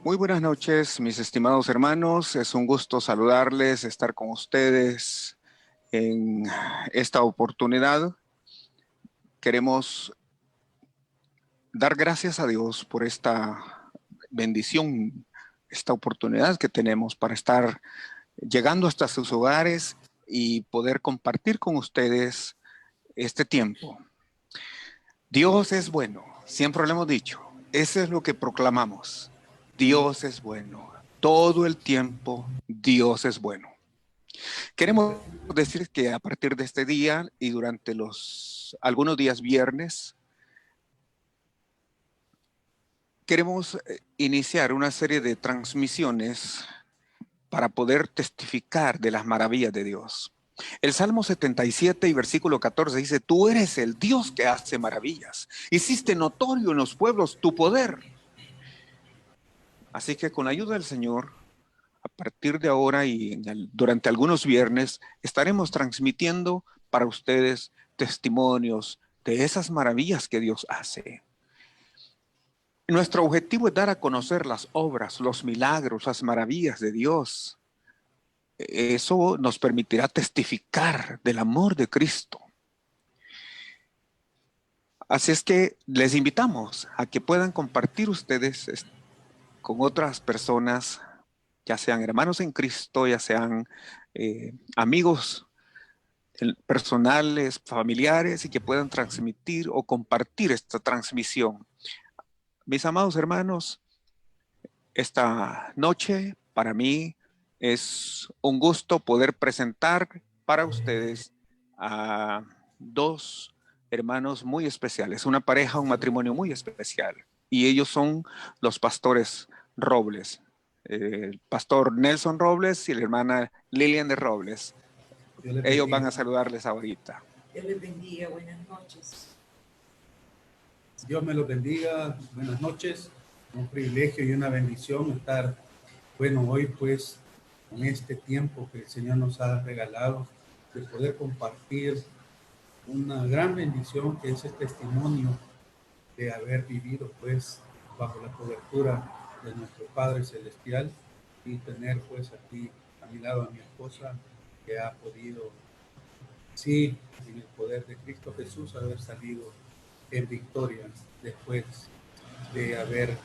Muy buenas noches, mis estimados hermanos. Es un gusto saludarles, estar con ustedes en esta oportunidad. Queremos dar gracias a Dios por esta bendición, esta oportunidad que tenemos para estar llegando hasta sus hogares y poder compartir con ustedes este tiempo. Dios es bueno, siempre lo hemos dicho. Eso es lo que proclamamos. Dios es bueno. Todo el tiempo Dios es bueno. Queremos decir que a partir de este día y durante algunos días viernes, queremos iniciar una serie de transmisiones para poder testificar de las maravillas de Dios. El Salmo 77 y versículo 14 dice: tú eres el Dios que hace maravillas. Hiciste notorio en los pueblos tu poder. Así que con la ayuda del Señor, a partir de ahora y durante algunos viernes, estaremos transmitiendo para ustedes testimonios de esas maravillas que Dios hace. Nuestro objetivo es dar a conocer las obras, los milagros, las maravillas de Dios. Eso nos permitirá testificar del amor de Cristo. Así es que les invitamos a que puedan compartir ustedes con otras personas, ya sean hermanos en Cristo, ya sean amigos personales, familiares, y que puedan transmitir o compartir esta transmisión. Mis amados hermanos, esta noche para mí es un gusto poder presentar para ustedes a dos hermanos muy especiales, una pareja, un matrimonio muy especial. Y ellos son los pastores Robles, el pastor Nelson Robles y la hermana Lilian de Robles. Ellos van a saludarles ahorita. Dios les bendiga, buenas noches. Dios me los bendiga, buenas noches. Un privilegio y una bendición estar, hoy pues con este tiempo que el Señor nos ha regalado de poder compartir una gran bendición que es el testimonio de haber vivido pues bajo la cobertura de nuestro Padre Celestial y tener pues aquí a mi lado a mi esposa que ha podido, sí, en el poder de Cristo Jesús, haber salido en victoria después de haber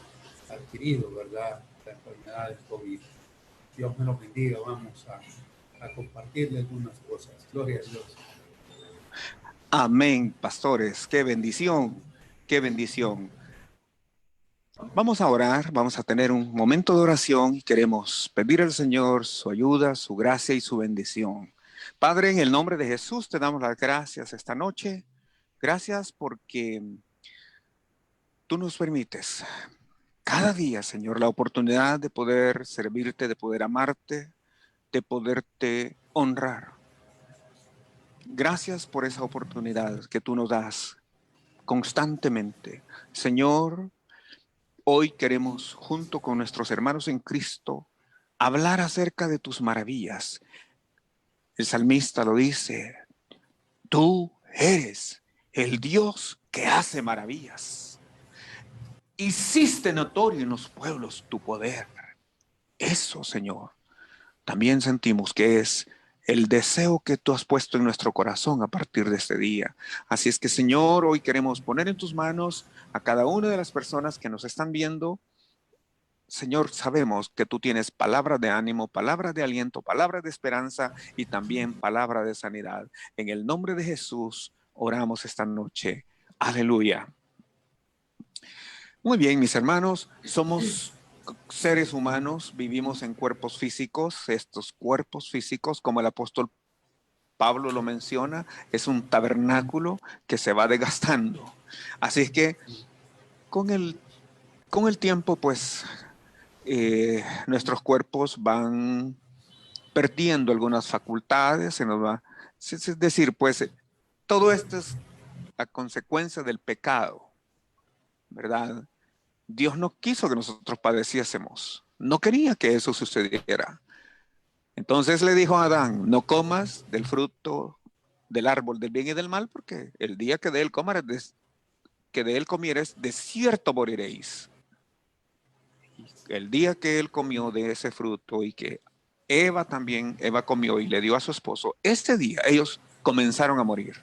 adquirido, ¿verdad?, la enfermedad del COVID. Dios me lo bendiga. Vamos a compartirle algunas cosas. Gloria a Dios. Amén, pastores. Qué bendición, qué bendición. Vamos a orar, vamos a tener un momento de oración y queremos pedir al Señor su ayuda, su gracia y su bendición. Padre, en el nombre de Jesús te damos las gracias esta noche. Gracias porque tú nos permites cada día, Señor, la oportunidad de poder servirte, de poder amarte, de poderte honrar. Gracias por esa oportunidad que tú nos das constantemente. Señor, hoy queremos, junto con nuestros hermanos en Cristo, hablar acerca de tus maravillas. El salmista lo dice: tú eres el Dios que hace maravillas. Hiciste notorio en los pueblos tu poder. Eso, Señor, también sentimos que es el deseo que tú has puesto en nuestro corazón a partir de este día. Así es que, Señor, hoy queremos poner en tus manos a cada una de las personas que nos están viendo. Señor, sabemos que tú tienes palabras de ánimo, palabras de aliento, palabras de esperanza y también palabras de sanidad. En el nombre de Jesús oramos esta noche. Aleluya. Muy bien, mis hermanos, somos seres humanos, vivimos en cuerpos físicos. Estos cuerpos físicos, como el apóstol Pablo lo menciona, es un tabernáculo que se va desgastando. Así es que con el tiempo, pues, nuestros cuerpos van perdiendo algunas facultades, se nos va, es decir, pues, todo esto es a consecuencia del pecado, ¿verdad? Dios no quiso que nosotros padeciésemos, no quería que eso sucediera. Entonces le dijo a Adán: no comas del fruto del árbol del bien y del mal, porque el día que de él comieres, de cierto moriréis. el día que él comió de ese fruto y que Eva comió y le dio a su esposo, ese día ellos comenzaron a morir.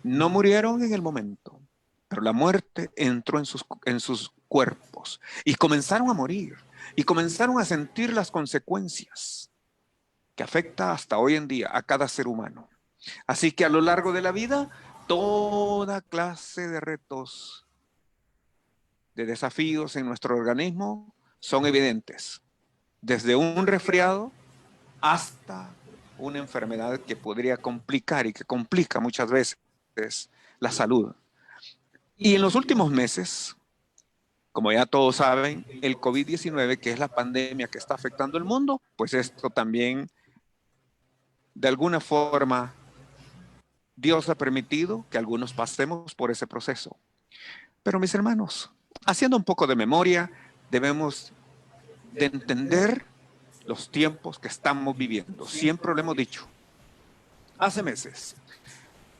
No murieron en el momento, pero la muerte entró en sus cuerpos y comenzaron a morir y comenzaron a sentir las consecuencias que afecta hasta hoy en día a cada ser humano. Así que a lo largo de la vida, toda clase de retos, de desafíos en nuestro organismo son evidentes. Desde un resfriado hasta una enfermedad que podría complicar y que complica muchas veces la salud. Y en los últimos meses, como ya todos saben, el COVID-19, que es la pandemia que está afectando el mundo, pues esto también, de alguna forma, Dios ha permitido que algunos pasemos por ese proceso. Pero mis hermanos, haciendo un poco de memoria, debemos de entender los tiempos que estamos viviendo. Siempre lo hemos dicho. Hace meses,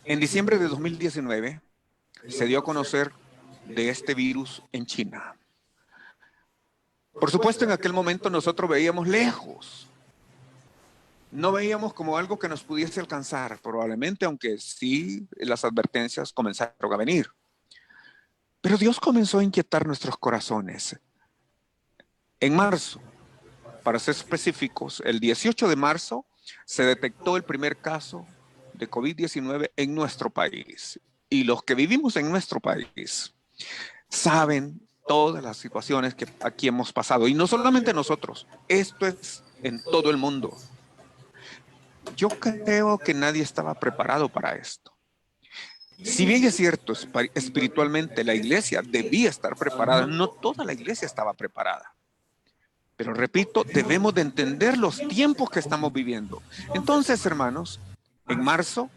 en diciembre de 2019, se dio a conocer de este virus en China. Por supuesto, en aquel momento nosotros veíamos lejos. No veíamos como algo que nos pudiese alcanzar, probablemente, aunque sí las advertencias comenzaron a venir. Pero Dios comenzó a inquietar nuestros corazones. En marzo, para ser específicos, el 18 de marzo se detectó el primer caso de COVID-19 en nuestro país. Y los que vivimos en nuestro país saben todas las situaciones que aquí hemos pasado. Y no solamente nosotros, esto es en todo el mundo. Yo creo que nadie estaba preparado para esto. Si bien es cierto, espiritualmente la iglesia debía estar preparada, no toda la iglesia estaba preparada. Pero repito, debemos de entender los tiempos que estamos viviendo. Entonces, hermanos, en marzo,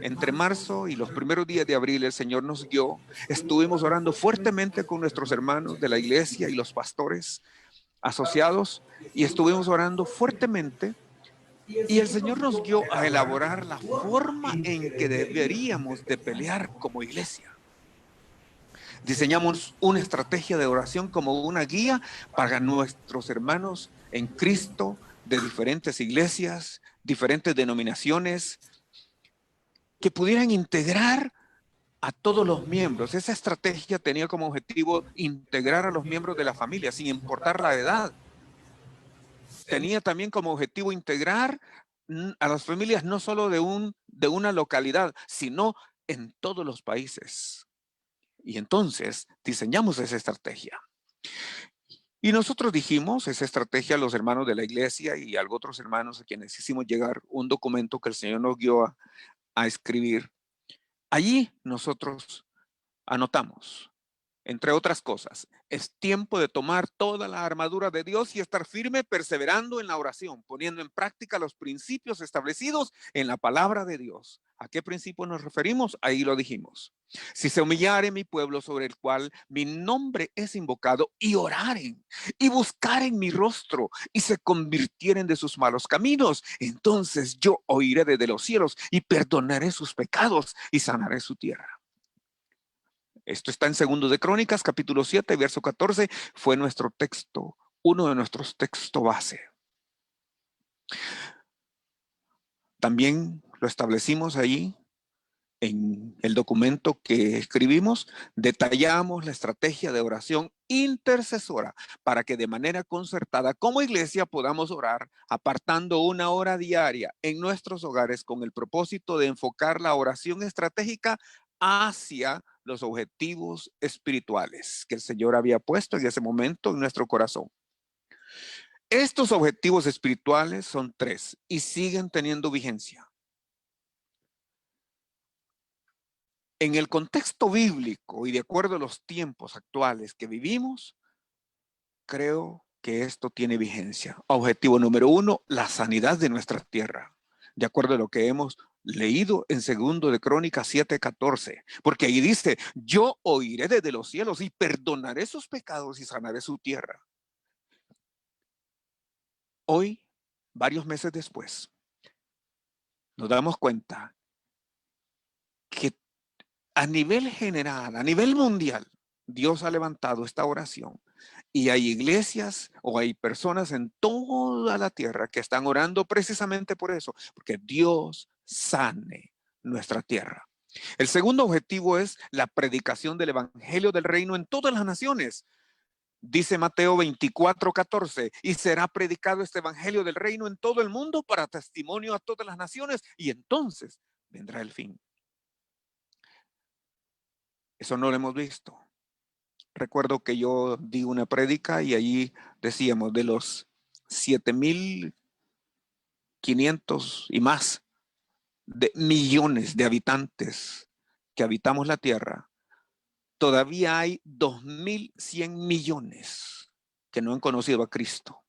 entre marzo y los primeros días de abril, el Señor nos guió. Estuvimos orando fuertemente con nuestros hermanos de la iglesia y los pastores asociados y estuvimos orando fuertemente. Y el Señor nos guió a elaborar la forma en que deberíamos de pelear como iglesia. Diseñamos una estrategia de oración como una guía para nuestros hermanos en Cristo de diferentes iglesias, diferentes denominaciones, que pudieran integrar a todos los miembros. Esa estrategia tenía como objetivo integrar a los miembros de la familia, sin importar la edad. Tenía también como objetivo integrar a las familias no solo de una localidad, sino en todos los países. Y entonces diseñamos esa estrategia. Y nosotros dijimos esa estrategia a los hermanos de la iglesia y a otros hermanos a quienes hicimos llegar un documento que el Señor nos guió a escribir. Allí nosotros anotamos, entre otras cosas, es tiempo de tomar toda la armadura de Dios y estar firme, perseverando en la oración, poniendo en práctica los principios establecidos en la palabra de Dios. ¿A qué principio nos referimos? Ahí lo dijimos. Si se humillare mi pueblo sobre el cual mi nombre es invocado y oraren y buscaren mi rostro y se convirtieren de sus malos caminos, entonces yo oiré desde los cielos y perdonaré sus pecados y sanaré su tierra. Esto está en 2 de Crónicas, capítulo 7, verso 14. Fue nuestro texto, uno de nuestros textos base. También lo establecimos ahí en el documento que escribimos. Detallamos la estrategia de oración intercesora para que de manera concertada como iglesia podamos orar apartando una hora diaria en nuestros hogares con el propósito de enfocar la oración estratégica hacia los objetivos espirituales que el Señor había puesto en ese momento en nuestro corazón. Estos objetivos espirituales son 3 y siguen teniendo vigencia. En el contexto bíblico y de acuerdo a los tiempos actuales que vivimos, creo que esto tiene vigencia. Objetivo número 1, la sanidad de nuestra tierra. De acuerdo a lo que hemos leído en 2 de Crónicas 7:14, porque ahí dice, yo oiré desde los cielos y perdonaré sus pecados y sanaré su tierra. Hoy, varios meses después, nos damos cuenta que a nivel general, a nivel mundial, Dios ha levantado esta oración Y hay iglesias o hay personas en toda la tierra que están orando precisamente por eso, porque Dios sane nuestra tierra. El segundo objetivo es la predicación del evangelio del reino en todas las naciones. Dice Mateo 24:14, y será predicado este evangelio del reino en todo el mundo para testimonio a todas las naciones, y entonces vendrá el fin. Eso no lo hemos visto. Recuerdo que yo di una prédica y allí decíamos de los 7,500 y más de millones de habitantes que habitamos la tierra, todavía hay 2,100 millones que no han conocido a Cristo.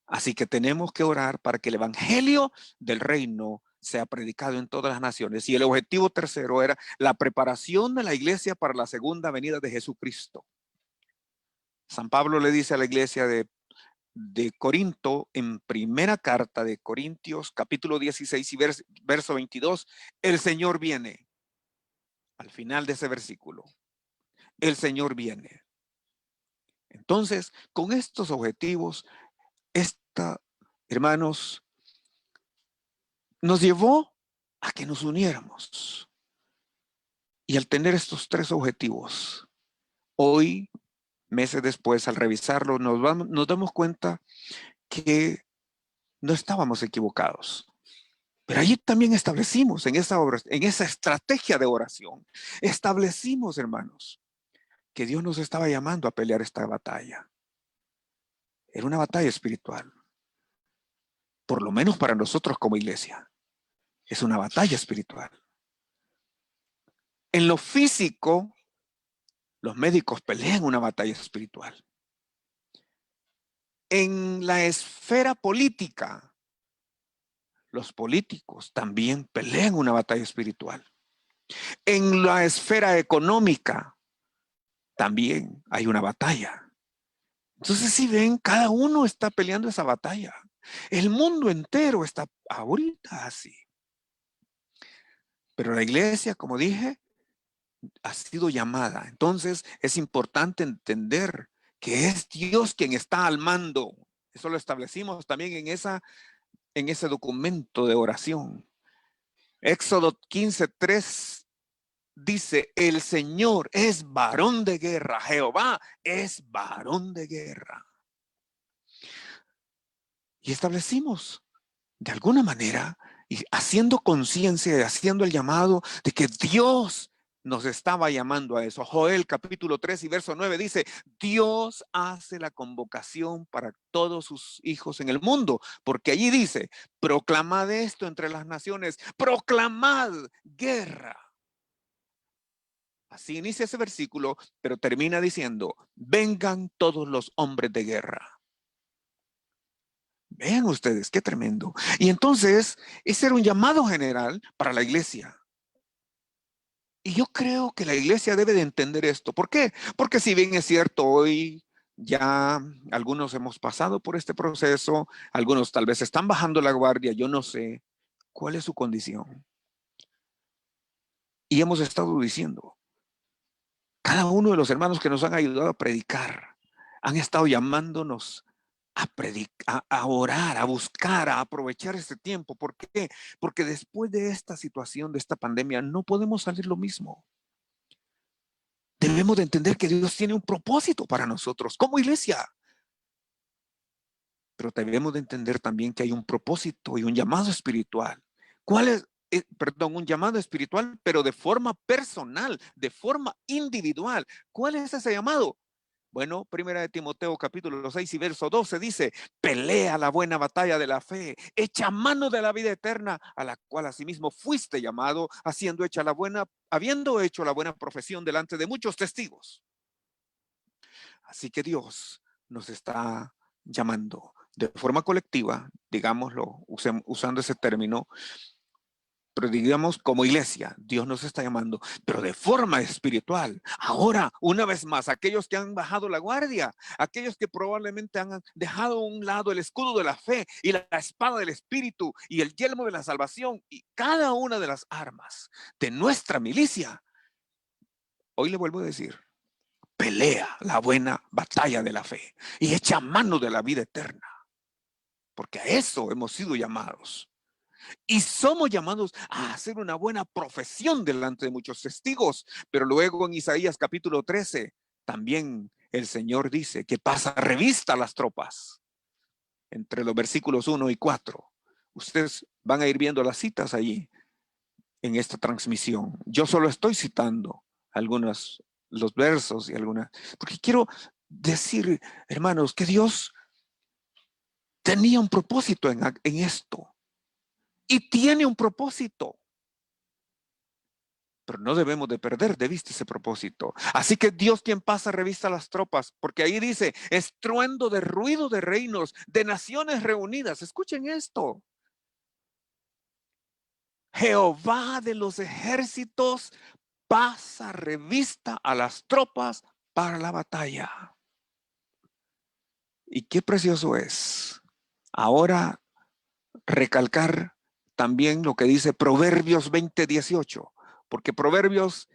Así que tenemos que orar para que el evangelio del reino sea predicado en todas las naciones. Y el objetivo tercero era la preparación de la iglesia para la segunda venida de Jesucristo. San Pablo le dice a la iglesia de Corinto, en primera carta de Corintios, capítulo 16 y verso 22, el Señor viene. Al final de ese versículo, el Señor viene. Entonces, con estos objetivos, hermanos, nos llevó a que nos uniéramos. Y al tener estos tres objetivos, hoy, meses después, al revisarlo, nos damos cuenta que no estábamos equivocados. Pero allí también establecimos en esa estrategia de oración, establecimos, hermanos, que Dios nos estaba llamando a pelear esta batalla. Era una batalla espiritual. Por lo menos para nosotros como iglesia. Es una batalla espiritual. En lo físico, los médicos pelean una batalla espiritual. En la esfera política, los políticos también pelean una batalla espiritual. En la esfera económica, también hay una batalla. Entonces, si ven, cada uno está peleando esa batalla. El mundo entero está ahorita así. Pero la iglesia, como dije, ha sido llamada. Entonces, es importante entender que es Dios quien está al mando. Eso lo establecimos también en ese documento de oración. Éxodo 15:3 dice, el Señor es varón de guerra. Jehová es varón de guerra. Y establecimos de alguna manera, y haciendo conciencia y haciendo el llamado de que Dios nos estaba llamando a eso. Joel capítulo 3 y verso 9 dice, Dios hace la convocación para todos sus hijos en el mundo, porque allí dice, proclamad esto entre las naciones, proclamad guerra. Así inicia ese versículo, pero termina diciendo, vengan todos los hombres de guerra. Vean ustedes, qué tremendo. Y entonces, ese era un llamado general para la iglesia. Y yo creo que la iglesia debe de entender esto. ¿Por qué? Porque si bien es cierto, hoy ya algunos hemos pasado por este proceso, algunos tal vez están bajando la guardia, yo no sé cuál es su condición. Y hemos estado diciendo, cada uno de los hermanos que nos han ayudado a predicar, han estado llamándonos a predicar, a orar, a buscar, a aprovechar este tiempo. ¿Por qué? Porque después de esta situación, de esta pandemia, no podemos salir lo mismo. Debemos de entender que Dios tiene un propósito para nosotros como iglesia. Pero debemos de entender también que hay un propósito y un llamado espiritual. ¿Cuál es? Perdón, un llamado espiritual, pero de forma personal, de forma individual. ¿Cuál es ese llamado? Bueno, primera de Timoteo capítulo 6 y verso 12 dice, pelea la buena batalla de la fe, echa mano de la vida eterna, a la cual asimismo fuiste llamado, habiendo hecho la buena profesión delante de muchos testigos. Así que Dios nos está llamando de forma colectiva, digámoslo, usando ese término, pero digamos como iglesia, Dios nos está llamando, pero de forma espiritual. Ahora, una vez más, aquellos que han bajado la guardia, aquellos que probablemente han dejado a un lado el escudo de la fe y la espada del espíritu y el yelmo de la salvación y cada una de las armas de nuestra milicia. Hoy le vuelvo a decir, pelea la buena batalla de la fe y echa mano de la vida eterna. Porque a eso hemos sido llamados. Y somos llamados a hacer una buena profesión delante de muchos testigos. Pero luego en Isaías capítulo 13, también el Señor dice que pasa revista a las tropas. Entre los versículos 1 y 4. Ustedes van a ir viendo las citas allí en esta transmisión. Yo solo estoy citando algunos, los versos y algunas, porque quiero decir, hermanos, que Dios tenía un propósito en esto. Y tiene un propósito. Pero no debemos de perder de vista ese propósito. Así que Dios quien pasa revista a las tropas, porque ahí dice, estruendo de ruido de reinos, de naciones reunidas. Escuchen esto. Jehová de los ejércitos pasa revista a las tropas para la batalla. Y qué precioso es ahora recalcar también lo que dice Proverbios 20:18, porque Proverbios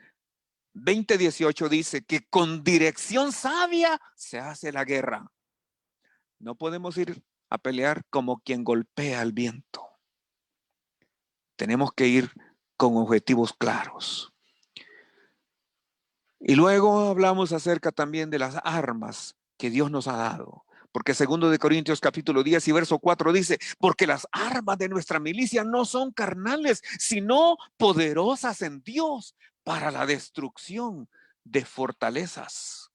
20:18 dice que con dirección sabia se hace la guerra. No podemos ir a pelear como quien golpea al viento. Tenemos que ir con objetivos claros. Y luego hablamos acerca también de las armas que Dios nos ha dado. Porque 2 Corintios capítulo 10 y verso 4 dice, porque las armas de nuestra milicia no son carnales, sino poderosas en Dios para la destrucción de fortalezas.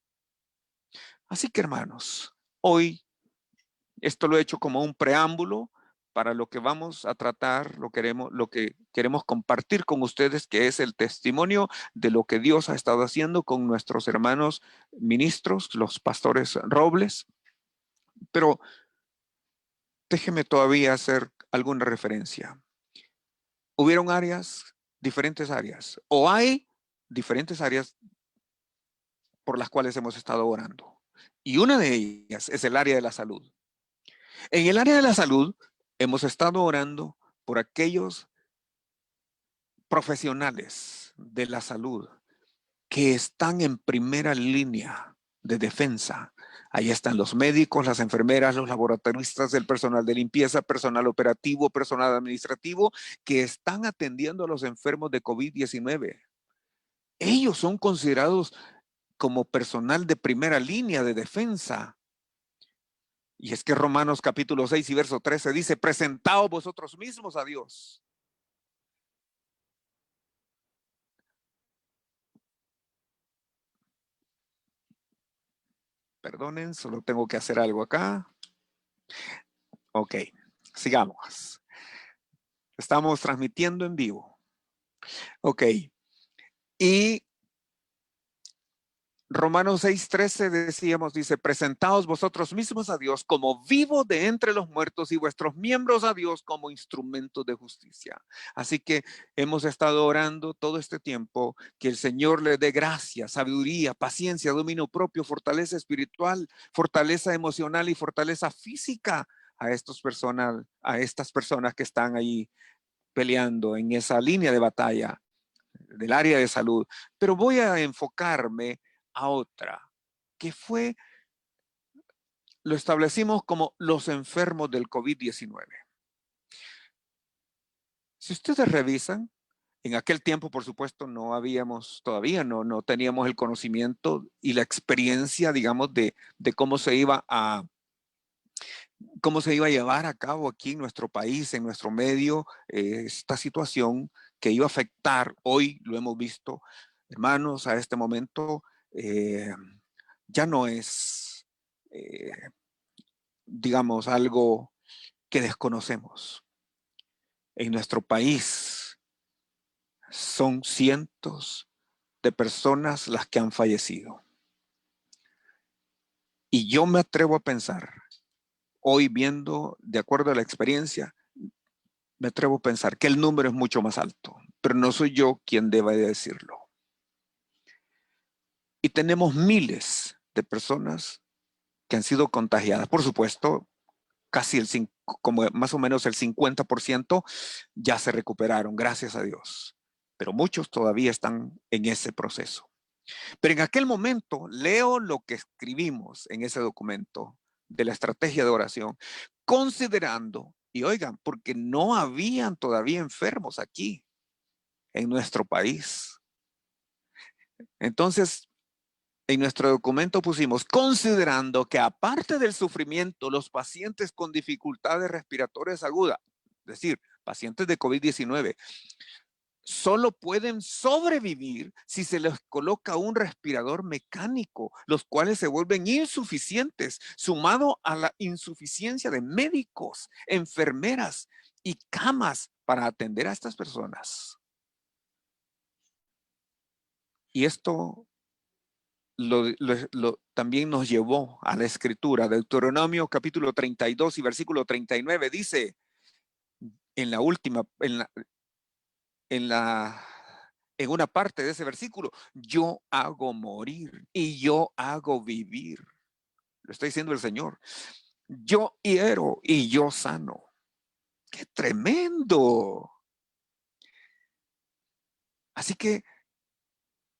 Así que hermanos, hoy esto lo he hecho como un preámbulo para lo que vamos a tratar, lo que queremos compartir con ustedes, que es el testimonio de lo que Dios ha estado haciendo con nuestros hermanos ministros, los pastores Robles. Pero déjeme todavía hacer alguna referencia. Hubieron áreas, diferentes áreas, o hay diferentes áreas por las cuales hemos estado orando. Y una de ellas es el área de la salud. En el área de la salud hemos estado orando por aquellos profesionales de la salud que están en primera línea de defensa. Ahí están los médicos, las enfermeras, los laboratoristas, el personal de limpieza, personal operativo, personal administrativo, que están atendiendo a los enfermos de COVID-19. Ellos son considerados como personal de primera línea de defensa. Y es que Romanos capítulo 6 y verso 13 dice, presentaos vosotros mismos a Dios. Perdonen, solo tengo que hacer algo acá. Ok, sigamos. Estamos transmitiendo en vivo. Ok. Y Romanos 6:13 decíamos, dice, presentaos vosotros mismos a Dios como vivo de entre los muertos y vuestros miembros a Dios como instrumentos de justicia. Así que hemos estado orando todo este tiempo que el Señor le dé gracia, sabiduría, paciencia, dominio propio, fortaleza espiritual, fortaleza emocional y fortaleza física a estas personas que están ahí peleando en esa línea de batalla del área de salud. Pero voy a enfocarme a otra, que fue, lo establecimos como los enfermos del COVID-19. Si ustedes revisan, en aquel tiempo, por supuesto, todavía no teníamos el conocimiento y la experiencia, digamos, de cómo se iba a llevar a cabo aquí en nuestro país, en nuestro medio, esta situación que iba a afectar, hoy lo hemos visto, hermanos, a este momento, ya no es, digamos, algo que desconocemos. En nuestro país son cientos de personas las que han fallecido. Y yo me atrevo a pensar, hoy viendo, de acuerdo a la experiencia, me atrevo a pensar que el número es mucho más alto, pero no soy yo quien deba de decirlo. Y tenemos miles de personas que han sido contagiadas. Por supuesto, como más o menos el 50% ya se recuperaron, gracias a Dios. Pero muchos todavía están en ese proceso. Pero en aquel momento leo lo que escribimos en ese documento de la estrategia de oración, considerando, y oigan, porque no habían todavía enfermos aquí en nuestro país. Entonces, en nuestro documento pusimos, considerando que aparte del sufrimiento, los pacientes con dificultades respiratorias agudas, es decir, pacientes de COVID-19, solo pueden sobrevivir si se les coloca un respirador mecánico, los cuales se vuelven insuficientes, sumado a la insuficiencia de médicos, enfermeras y camas para atender a estas personas. Y esto también nos llevó a la escritura. Deuteronomio capítulo 32 y versículo 39 dice, en la última, en una parte de ese versículo, yo hago morir y yo hago vivir. Lo está diciendo el Señor. Yo hiero y yo sano. ¡Qué tremendo! Así que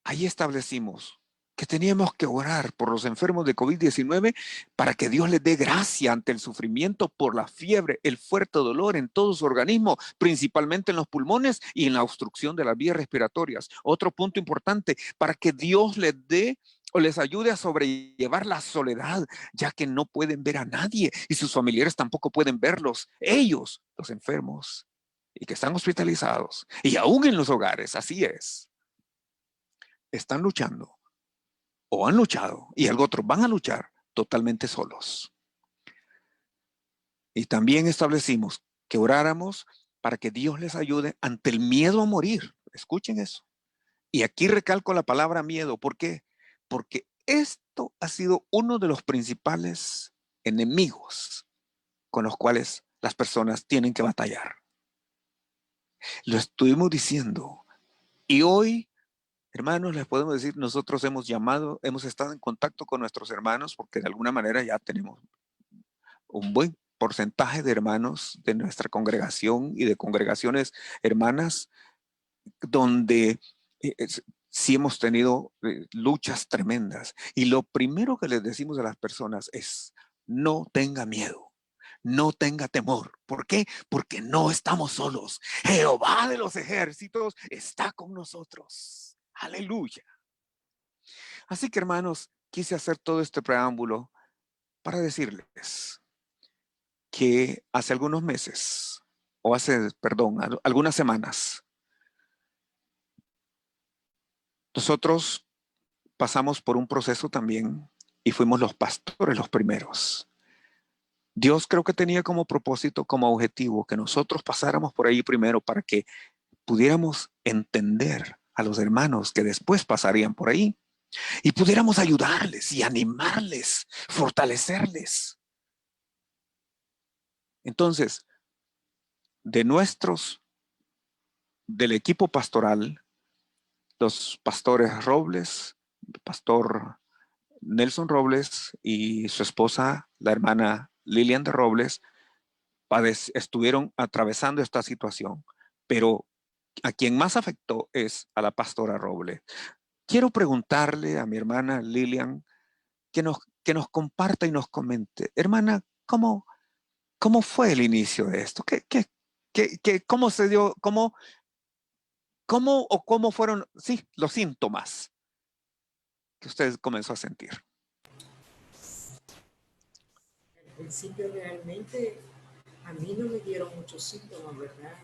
ahí establecimos que teníamos que orar por los enfermos de COVID-19 para que Dios les dé gracia ante el sufrimiento por la fiebre, el fuerte dolor en todo su organismo, principalmente en los pulmones y en la obstrucción de las vías respiratorias. Otro punto importante, para que Dios les dé o les ayude a sobrellevar la soledad, ya que no pueden ver a nadie y sus familiares tampoco pueden verlos. Ellos, los enfermos y que están hospitalizados y aún en los hogares, así es, están luchando o han luchado y algo otros van a luchar totalmente solos. Y también establecimos que oráramos para que Dios les ayude ante el miedo a morir. Escuchen eso. Y aquí recalco la palabra miedo. ¿Por qué? Porque esto ha sido uno de los principales enemigos con los cuales las personas tienen que batallar. Lo estuvimos diciendo. Y hoy, hermanos, les podemos decir, nosotros hemos estado en contacto con nuestros hermanos porque de alguna manera ya tenemos un buen porcentaje de hermanos de nuestra congregación y de congregaciones hermanas donde sí hemos tenido luchas tremendas. Y lo primero que les decimos a las personas es, no tenga miedo. No tenga temor. ¿Por qué? Porque no estamos solos. Jehová de los ejércitos está con nosotros. Aleluya. Así que, hermanos, quise hacer todo este preámbulo para decirles que hace algunos meses, o algunas semanas, nosotros pasamos por un proceso también y fuimos los pastores los primeros. Dios creo que tenía como propósito, como objetivo, que nosotros pasáramos por ahí primero para que pudiéramos entender a los hermanos que después pasarían por ahí y pudiéramos ayudarles y animarles, fortalecerles. Entonces, del equipo pastoral, los pastores Robles, el pastor Nelson Robles y su esposa, la hermana Lilian de Robles, estuvieron atravesando esta situación, pero a quien más afectó es a la pastora Robles. Quiero preguntarle a mi hermana Lilian que nos comparta y nos comente, hermana, ¿cómo fue el inicio de esto? ¿Cómo se dio, cómo fueron, sí, los síntomas que usted comenzó a sentir? Al principio realmente a mí no me dieron muchos síntomas, ¿verdad?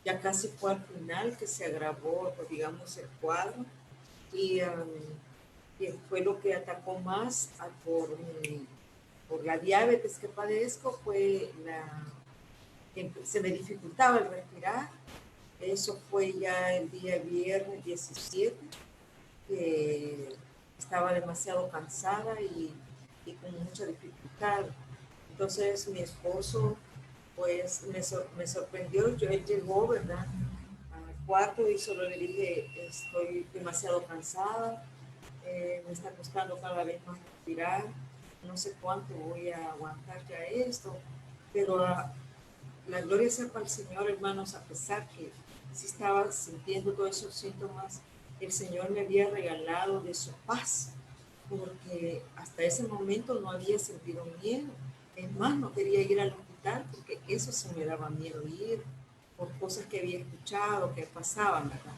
Ya casi fue al final que se agravó, pues, digamos, el cuadro y fue lo que atacó más por la diabetes que padezco, fue que se me dificultaba el respirar. Eso fue ya el día viernes 17, que estaba demasiado cansada y con mucha dificultad. Entonces mi esposo pues me sorprendió. Él llegó, ¿verdad?, al cuarto y solo le dije, estoy demasiado cansada, me está costando cada vez más respirar, no sé cuánto voy a aguantar ya esto, pero la gloria sea para el Señor, hermanos, a pesar que sí estaba sintiendo todos esos síntomas, el Señor me había regalado de su paz, porque hasta ese momento no había sentido miedo. Es más, no quería ir al hospital porque eso se me daba miedo ir por cosas que había escuchado, que pasaban, ¿verdad?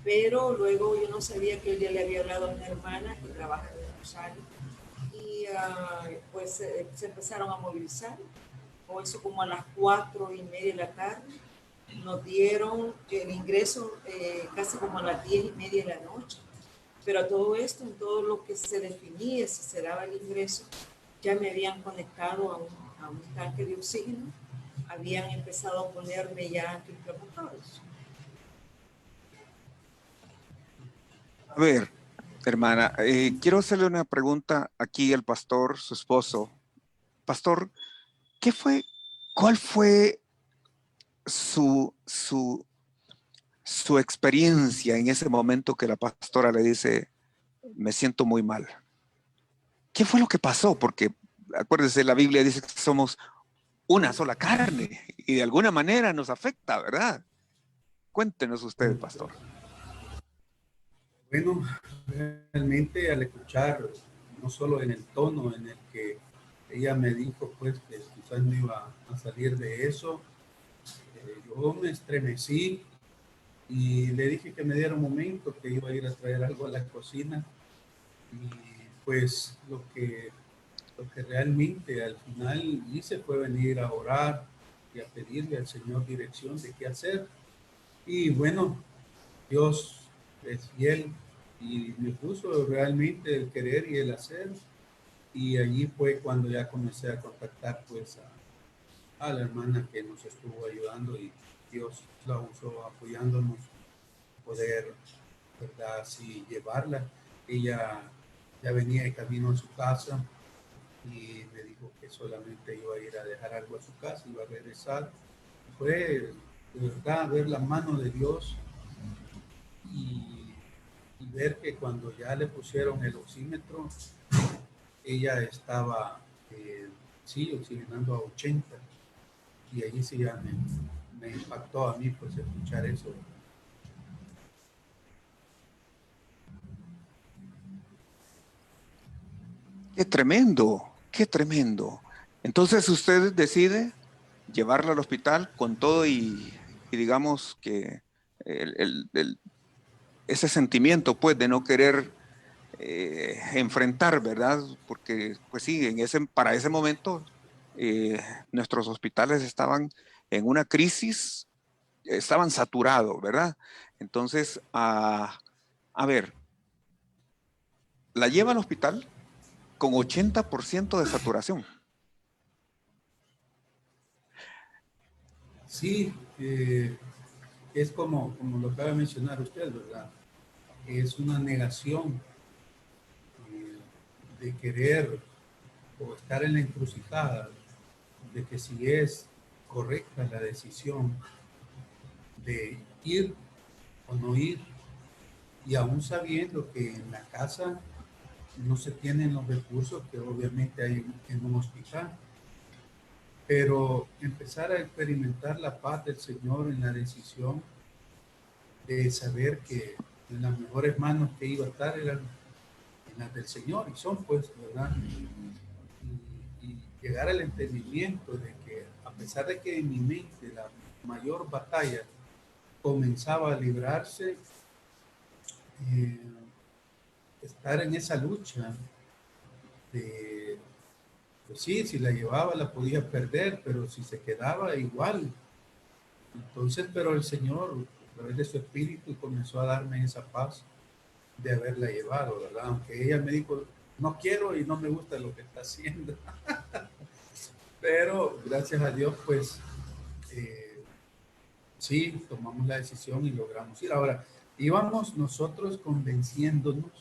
Pero luego yo no sabía que él ya le había hablado a una hermana que trabaja en el Rosario y pues se empezaron a movilizar, o eso como a las 4:30 de la tarde. Nos dieron el ingreso casi como a las 10:30 de la noche. Pero a todo esto, en todo lo que se definía, si se daba el ingreso, ya me habían conectado a un tanque de oxígeno, habían empezado a ponerme ya antiinflamatorios. A ver, hermana, quiero hacerle una pregunta aquí al pastor, su esposo. Pastor, ¿qué fue, cuál fue su experiencia en ese momento que la pastora le dice, me siento muy mal? ¿Qué fue lo que pasó? Porque acuérdese, la Biblia dice que somos una sola carne y de alguna manera nos afecta, ¿verdad? Cuéntenos usted, pastor. Bueno, realmente al escuchar, no solo en el tono en el que ella me dijo, pues que quizás no iba a salir de eso, yo me estremecí y le dije que me diera un momento, que iba a ir a traer algo a la cocina. Y pues lo que realmente al final hice fue venir a orar y a pedirle al Señor dirección de qué hacer. Y bueno, Dios es fiel y me puso realmente el querer y el hacer. Y allí fue cuando ya comencé a contactar pues a la hermana que nos estuvo ayudando y Dios la usó apoyándonos poder, ¿verdad? Así llevarla. Ella ya venía de camino a su casa y me dijo que solamente iba a ir a dejar algo a su casa, iba a regresar. Fue de verdad ver la mano de Dios y, y ver que cuando ya le pusieron el oxímetro, ella estaba, sí, oxigenando a 80 y allí sí ya me impactó a mí pues escuchar eso. Qué tremendo, qué tremendo. Entonces usted decide llevarla al hospital con todo y digamos que ese sentimiento pues de no querer enfrentar, ¿verdad? Porque pues sí, para ese momento eh, nuestros hospitales estaban en una crisis, estaban saturados, ¿verdad? Entonces, a ver, la lleva al hospital con 80% de saturación. Sí, es como lo acaba de mencionar usted, ¿verdad? Es una negación de querer o estar en la encrucijada de que si es correcta la decisión de ir o no ir, y aún sabiendo que en la casa no se tienen los recursos que obviamente hay en un hospital, pero empezar a experimentar la paz del Señor en la decisión de saber que en las mejores manos que iba a estar eran en las del Señor, y son pues, ¿verdad? Y llegar al entendimiento de que a pesar de que en mi mente la mayor batalla comenzaba a librarse, eh, estar en esa lucha de, pues sí, si la llevaba la podía perder, pero si se quedaba igual. Entonces, pero el Señor, a través de su espíritu, comenzó a darme esa paz de haberla llevado, ¿verdad? Aunque ella me dijo, no quiero y no me gusta lo que está haciendo. Pero gracias a Dios, pues sí, tomamos la decisión y logramos ir. Ahora, íbamos nosotros convenciéndonos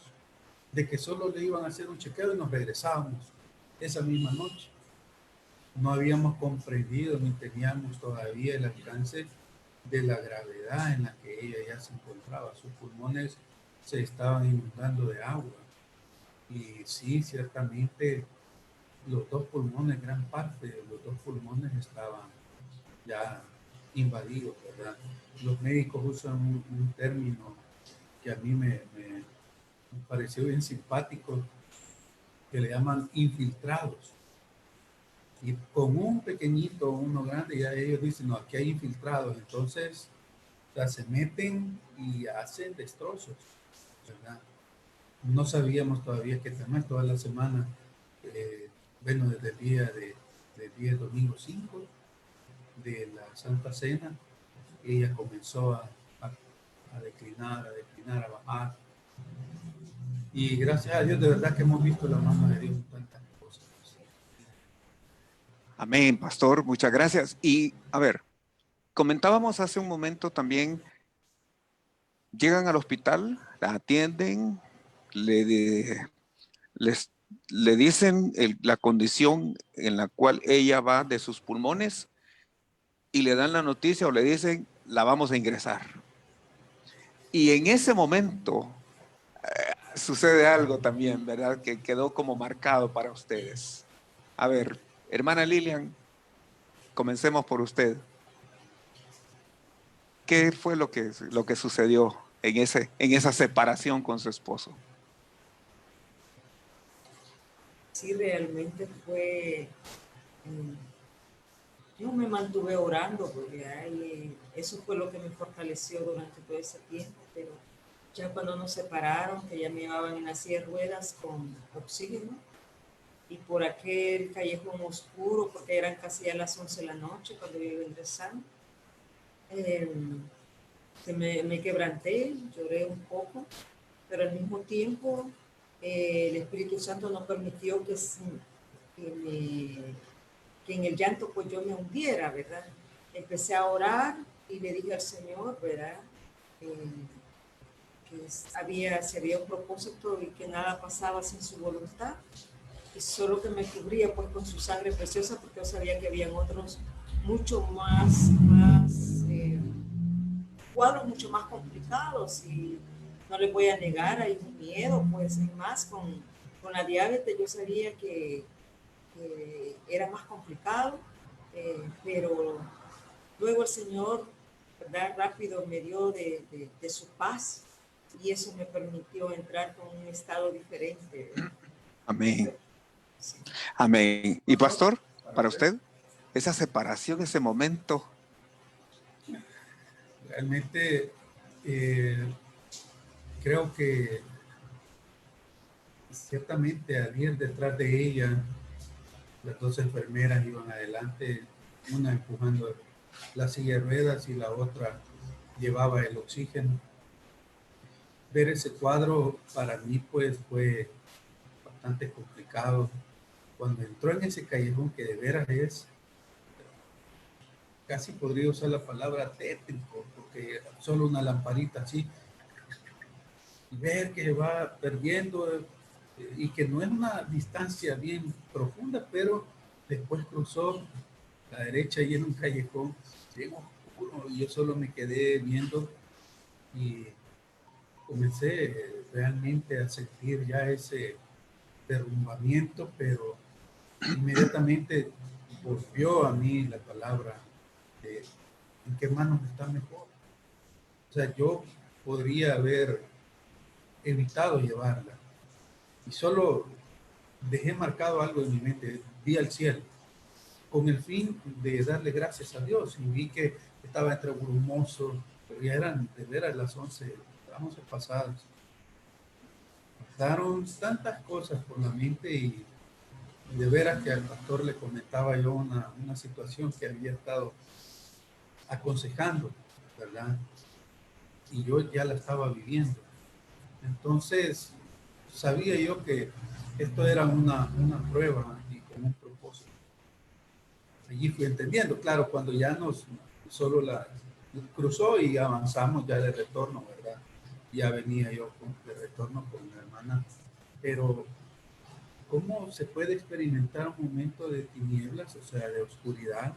de que solo le iban a hacer un chequeo y nos regresábamos esa misma noche. No habíamos comprendido ni teníamos todavía el alcance de la gravedad en la que ella ya se encontraba. Sus pulmones se estaban inundando de agua. Y sí, ciertamente los dos pulmones, gran parte de los dos pulmones estaban ya invadidos, ¿verdad? Los médicos usan un término que a mí me pareció bien simpático, que le llaman infiltrados. Y con un pequeñito, uno grande, ya ellos dicen, no, aquí hay infiltrados. Entonces, o sea, se meten y hacen destrozos, ¿verdad? No sabíamos todavía que temas toda la semana, bueno, desde el día domingo 5 de la Santa Cena, ella comenzó a declinar, a bajar. Y gracias a Dios, de verdad que hemos visto la mano de Dios en tantas cosas. Amén, pastor, muchas gracias. Y a ver, comentábamos hace un momento también, llegan al hospital, la atienden, les, le dicen la condición en la cual ella va de sus pulmones y le dan la noticia o le dicen, la vamos a ingresar. Y en ese momento sucede algo también, ¿verdad? Que quedó como marcado para ustedes. A ver, hermana Lilian, comencemos por usted. ¿Qué fue lo que sucedió en esa separación con su esposo? Sí, realmente fue, yo me mantuve orando, porque eso fue lo que me fortaleció durante todo ese tiempo, pero ya cuando nos separaron, que ya me llevaban en la silla de ruedas con oxígeno, y por aquel callejón oscuro, porque eran casi a las 11 de la noche cuando yo iba ingresando, me quebranté, lloré un poco, pero al mismo tiempo el Espíritu Santo no permitió que en el llanto pues yo me hundiera, ¿verdad? Empecé a orar y le dije al Señor, ¿verdad? Que se había un propósito y que nada pasaba sin su voluntad, y solo que me cubría pues con su sangre preciosa, porque yo sabía que habían otros mucho más cuadros mucho más complicados, y no les voy a negar, hay un miedo, pues es más con la diabetes yo sabía que era más complicado, pero luego el Señor, ¿verdad? Rápido me dio de su paz, y eso me permitió entrar con un estado diferente. Amén. Sí. Amén. ¿Y pastor, para usted? Esa separación, ese momento. Realmente creo que ciertamente al ir detrás de ella, las dos enfermeras iban adelante, una empujando la silla de ruedas y la otra llevaba el oxígeno. Ver ese cuadro para mí pues fue bastante complicado. Cuando entró en ese callejón, que de veras es, casi podría usar la palabra tétrico, porque solo una lamparita así, y ver que va perdiendo, y que no es una distancia bien profunda, pero después cruzó la derecha y en un callejón bien oscuro, y yo solo me quedé viendo y comencé realmente a sentir ya ese derrumbamiento, pero inmediatamente volvió a mí la palabra de en qué manos está mejor. O sea, yo podría haber evitado llevarla y solo dejé marcado algo en mi mente, vi al cielo con el fin de darle gracias a Dios, y vi que estaba entre brumoso, pero ya eran de veras las 11 pasadas. Pasaron tantas cosas por la mente, y de veras que al pastor le comentaba yo una situación que había estado aconsejando, ¿verdad? Y yo ya la estaba viviendo. Entonces, sabía yo que esto era una prueba y con un propósito. Allí fui entendiendo, claro, cuando ya solo la cruzó y avanzamos ya de retorno, ¿verdad? Ya venía yo de retorno con mi hermana, pero ¿cómo se puede experimentar un momento de tinieblas, o sea, de oscuridad,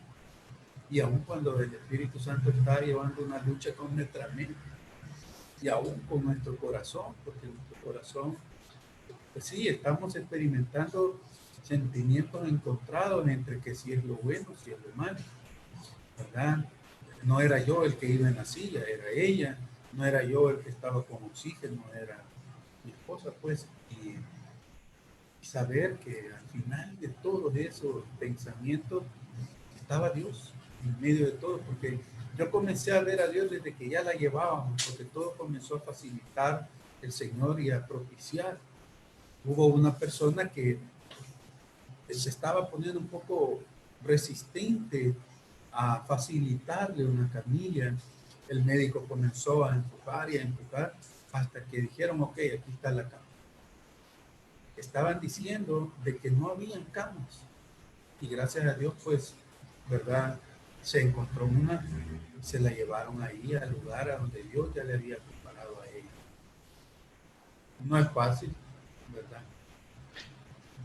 y aún cuando el Espíritu Santo está llevando una lucha con nuestra mente y aún con nuestro corazón, porque nuestro corazón, pues sí, estamos experimentando sentimientos encontrados entre que si es lo bueno, si es lo malo, ¿verdad? No era yo el que iba en la silla, era ella, no era yo el que estaba con oxígeno, era mi esposa, pues, y saber que al final de todos esos pensamientos estaba Dios en medio de todo, porque yo comencé a ver a Dios desde que ya la llevábamos, porque todo comenzó a facilitar el Señor y a propiciar. Hubo una persona que se estaba poniendo un poco resistente a facilitarle una camilla. El médico comenzó a empujar y a empujar hasta que dijeron, ok, aquí está la cama. Estaban diciendo de que no habían camas. Y gracias a Dios, pues, ¿verdad? Se encontró una, se la llevaron ahí al lugar a donde Dios ya le había preparado a ella. No es fácil, ¿verdad?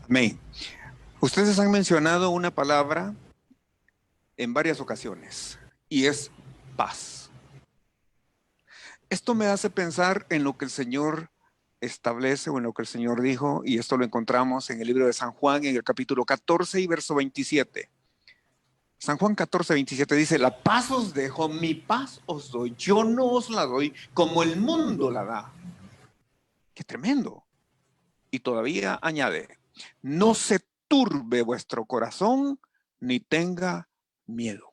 Amén. Ustedes han mencionado una palabra en varias ocasiones y es paz. Esto me hace pensar en lo que el Señor establece o en lo que el Señor dijo, y esto lo encontramos en el libro de San Juan, en el capítulo 14 y verso 27. San Juan 14, 27 dice, la paz os dejo, mi paz os doy, yo no os la doy como el mundo la da. ¡Qué tremendo! Y todavía añade, no se turbe vuestro corazón ni tenga miedo.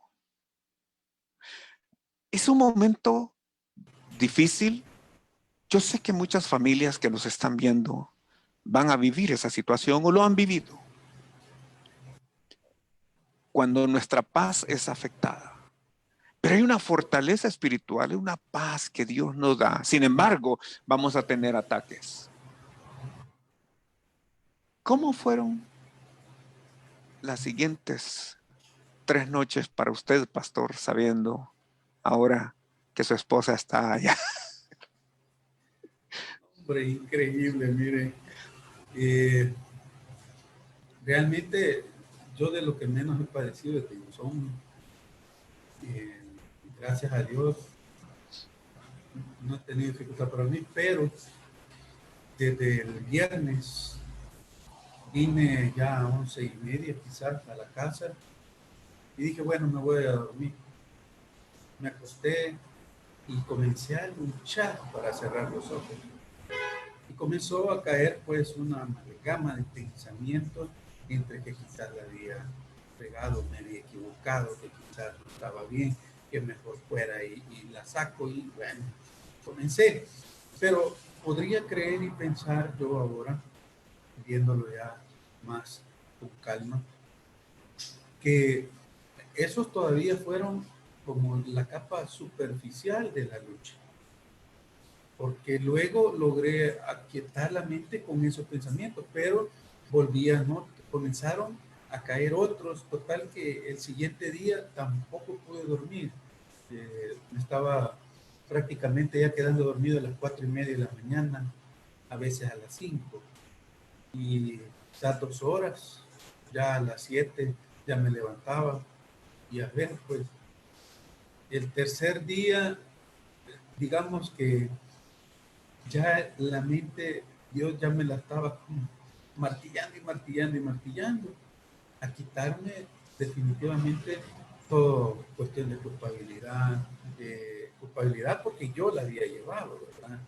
Es un momento difícil. Yo sé que muchas familias que nos están viendo van a vivir esa situación o lo han vivido. Cuando nuestra paz es afectada. Pero hay una fortaleza espiritual, una paz que Dios nos da. Sin embargo, vamos a tener ataques. ¿Cómo fueron las siguientes 3 noches para usted, pastor, sabiendo ahora que su esposa está allá? Hombre, increíble, mire. Realmente yo de lo que menos he padecido es de insomnio. Gracias a Dios no he tenido dificultad para mí, pero desde el viernes vine ya a 11:30 quizás a la casa y dije, bueno, me voy a dormir. Me acosté y comencé a luchar para cerrar los ojos. Y comenzó a caer pues una amalgama de pensamientos entre que quizás la había pegado, me había equivocado, que quizás no estaba bien, que mejor fuera y la saco y bueno, comencé. Pero podría creer y pensar yo ahora, viéndolo ya más con calma, que esos todavía fueron como la capa superficial de la lucha. Porque luego logré aquietar la mente con esos pensamientos, pero volvían, ¿no? Comenzaron a caer otros, total que el siguiente día tampoco pude dormir. Me estaba prácticamente ya quedando dormido a las 4:30 de la mañana, a veces a las 5, y ya 2 horas, ya a las 7 ya me levantaba, y a ver, pues, el tercer día, digamos que ya la mente, Dios ya me la estaba martillando y martillando y martillando a quitarme definitivamente todo cuestión de culpabilidad porque yo la había llevado, ¿verdad?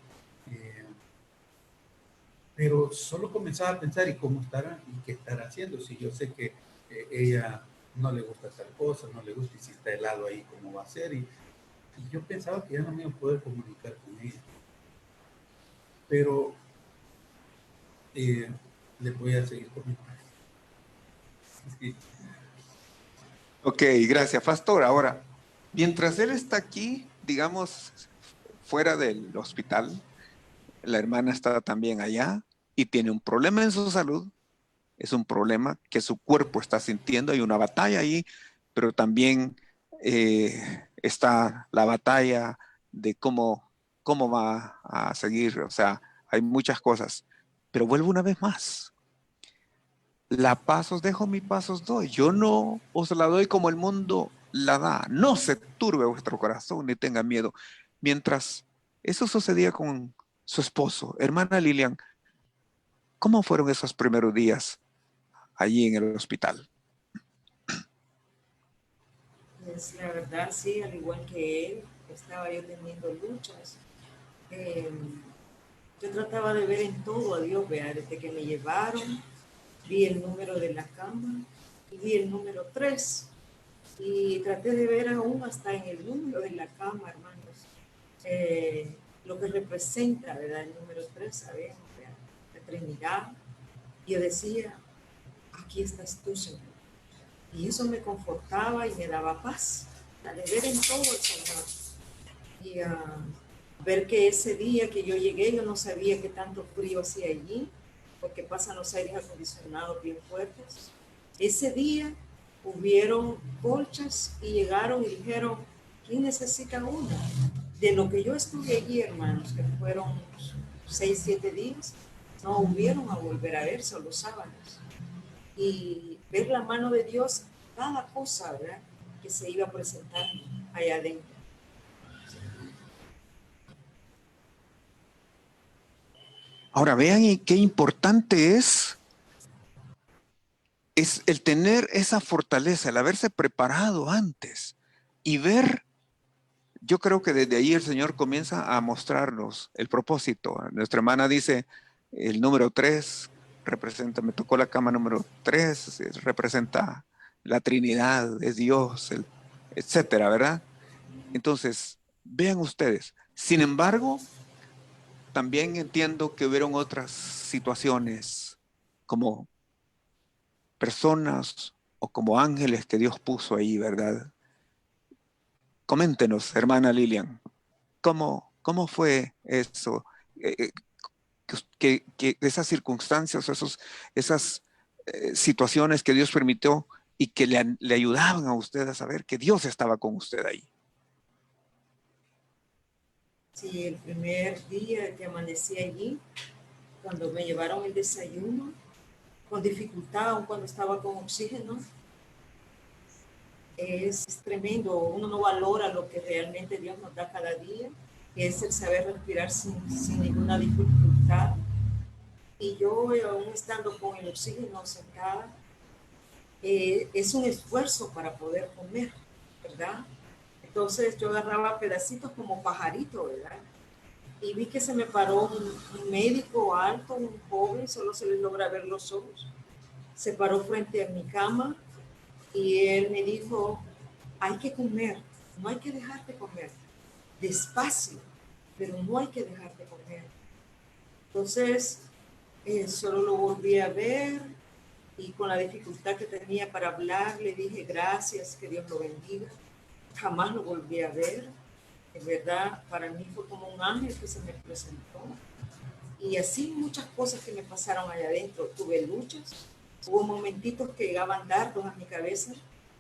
Pero solo comenzaba a pensar y cómo estará y qué estará haciendo, si yo sé que ella no le gusta tal cosa, no le gusta y si está helado ahí, cómo va a ser, y yo pensaba que ya no me iba a poder comunicar con ella. Pero les voy a seguir comentando. Sí. Ok, gracias, pastor. Ahora, mientras él está aquí, digamos, fuera del hospital, la hermana está también allá y tiene un problema en su salud. Es un problema que su cuerpo está sintiendo. Hay una batalla ahí, pero también está la batalla de cómo va a seguir. O sea, hay muchas cosas. Pero vuelvo una vez más. La paz os dejo, mi paz os doy. Yo no os la doy como el mundo la da. No se turbe vuestro corazón ni tenga miedo. Mientras eso sucedía con su esposo, hermana Lilian, ¿cómo fueron esos primeros días allí en el hospital? Pues la verdad, sí, al igual que él, estaba yo teniendo luchas. eh, yo trataba de ver en todo a Dios, vea, desde que me llevaron, vi el número de la cama y vi el número 3 y traté de ver aún hasta en el número de la cama, hermanos, lo que representa, ¿verdad? El número 3, sabemos, ¿verdad? La Trinidad. Yo decía, aquí estás tú, Señor. Y eso me confortaba y me daba paz, de ver en todo el Señor. Y ver que ese día que yo llegué, yo no sabía que tanto frío hacía allí, porque pasan los aires acondicionados bien fuertes. Ese día hubieron colchas y llegaron y dijeron, ¿quién necesita una? De lo que yo estuve allí, hermanos, que fueron 6, 7 días, no hubieron a volver a ver, solo sábanas. Y ver la mano de Dios, cada cosa, ¿verdad?, que se iba presentando allá adentro. Ahora vean y qué importante es el tener esa fortaleza, el haberse preparado antes y ver. Yo creo que desde ahí el Señor comienza a mostrarnos el propósito. Nuestra hermana dice, el número 3 representa, me tocó la cama número 3, representa la Trinidad, es Dios, etcétera, ¿verdad? Entonces, vean ustedes. Sin embargo, también entiendo que hubieron otras situaciones como personas o como ángeles que Dios puso ahí, ¿verdad? Coméntenos, hermana Lilian. ¿Cómo fue eso? Eh, eh, que esas circunstancias, esas situaciones que Dios permitió y que le ayudaban a usted a saber que Dios estaba con usted ahí. Sí, el primer día que amanecí allí, cuando me llevaron el desayuno, con dificultad, aun cuando estaba con oxígeno, es tremendo. Uno no valora lo que realmente Dios nos da cada día, que es el saber respirar sin ninguna dificultad. Y yo, aún estando con el oxígeno sentada, es un esfuerzo para poder comer, ¿verdad? Entonces yo agarraba pedacitos como pajarito, ¿verdad? Y vi que se me paró un médico alto, un joven, solo se les logra ver los ojos. Se paró frente a mi cama y él me dijo, hay que comer, no hay que dejar de comer, despacio, pero no hay que dejar de comer. Entonces, solo lo volví a ver y con la dificultad que tenía para hablar, le dije gracias, que Dios lo bendiga. Jamás lo volví a ver. En verdad, para mí fue como un ángel que se me presentó. Y así muchas cosas que me pasaron allá adentro. Tuve luchas, hubo momentitos que llegaban dardos a mi cabeza,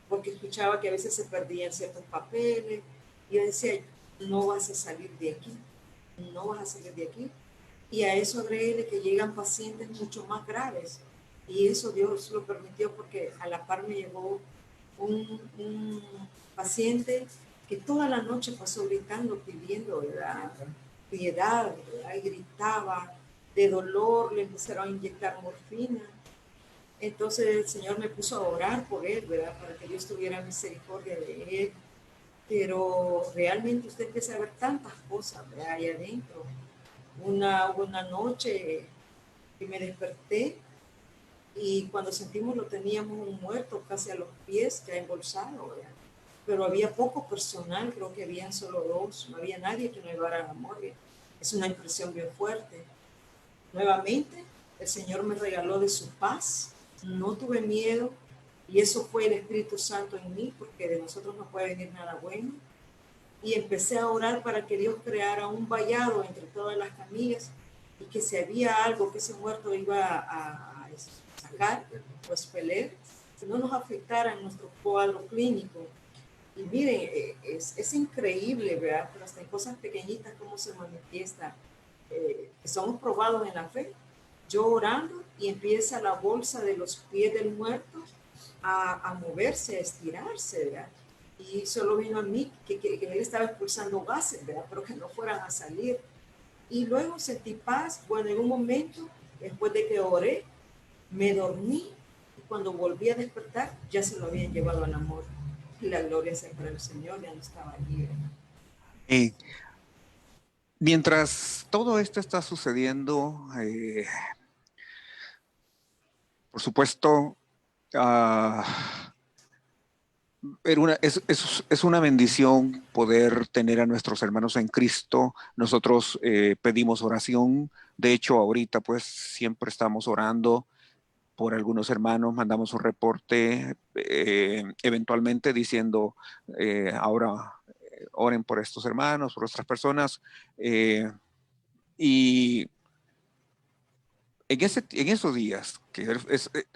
porque escuchaba que a veces se perdían ciertos papeles. Y yo decía, no vas a salir de aquí, no vas a salir de aquí. Y a eso agregué que llegan pacientes mucho más graves. Y eso Dios lo permitió porque a la par me llegó un paciente que toda la noche pasó gritando, pidiendo, ¿verdad?, piedad, ¿verdad?, y gritaba de dolor, le empezaron a inyectar morfina. Entonces el Señor me puso a orar por él, ¿verdad?, para que Dios tuviera misericordia de él. Pero realmente usted empieza a ver tantas cosas, ¿verdad?, ahí adentro. Una noche que me desperté y cuando sentimos lo teníamos un muerto casi a los pies, ya embolsado, ¿verdad? Pero había poco personal, creo que habían solo 2, no había nadie que nos llevara a la morgue. Es una impresión bien fuerte. Nuevamente, el Señor me regaló de su paz, no tuve miedo y eso fue el Espíritu Santo en mí, porque de nosotros no puede venir nada bueno. Y empecé a orar para que Dios creara un vallado entre todas las camillas y que si había algo que ese muerto iba a sacar o expeler, que no nos afectara en nuestro cuadro clínico. Y miren, es increíble, ¿verdad? Pero hasta en cosas pequeñitas cómo se manifiesta. Somos probados en la fe. Yo orando y empieza la bolsa de los pies del muerto a moverse, a estirarse, ¿verdad? Y solo vino a mí que él estaba expulsando gases, ¿verdad?, pero que no fueran a salir. Y luego sentí paz. Bueno, en un momento, después de que oré, me dormí y cuando volví a despertar ya se lo habían llevado al amor. Y la gloria sea para el Señor, ya no estaba allí. Eh, Mientras todo esto está sucediendo, por supuesto, es una bendición poder tener a nuestros hermanos en Cristo. Nosotros pedimos oración. De hecho, ahorita pues siempre estamos orando por algunos hermanos, mandamos un reporte eventualmente diciendo, ahora oren por estos hermanos, por otras personas. Y en esos días, que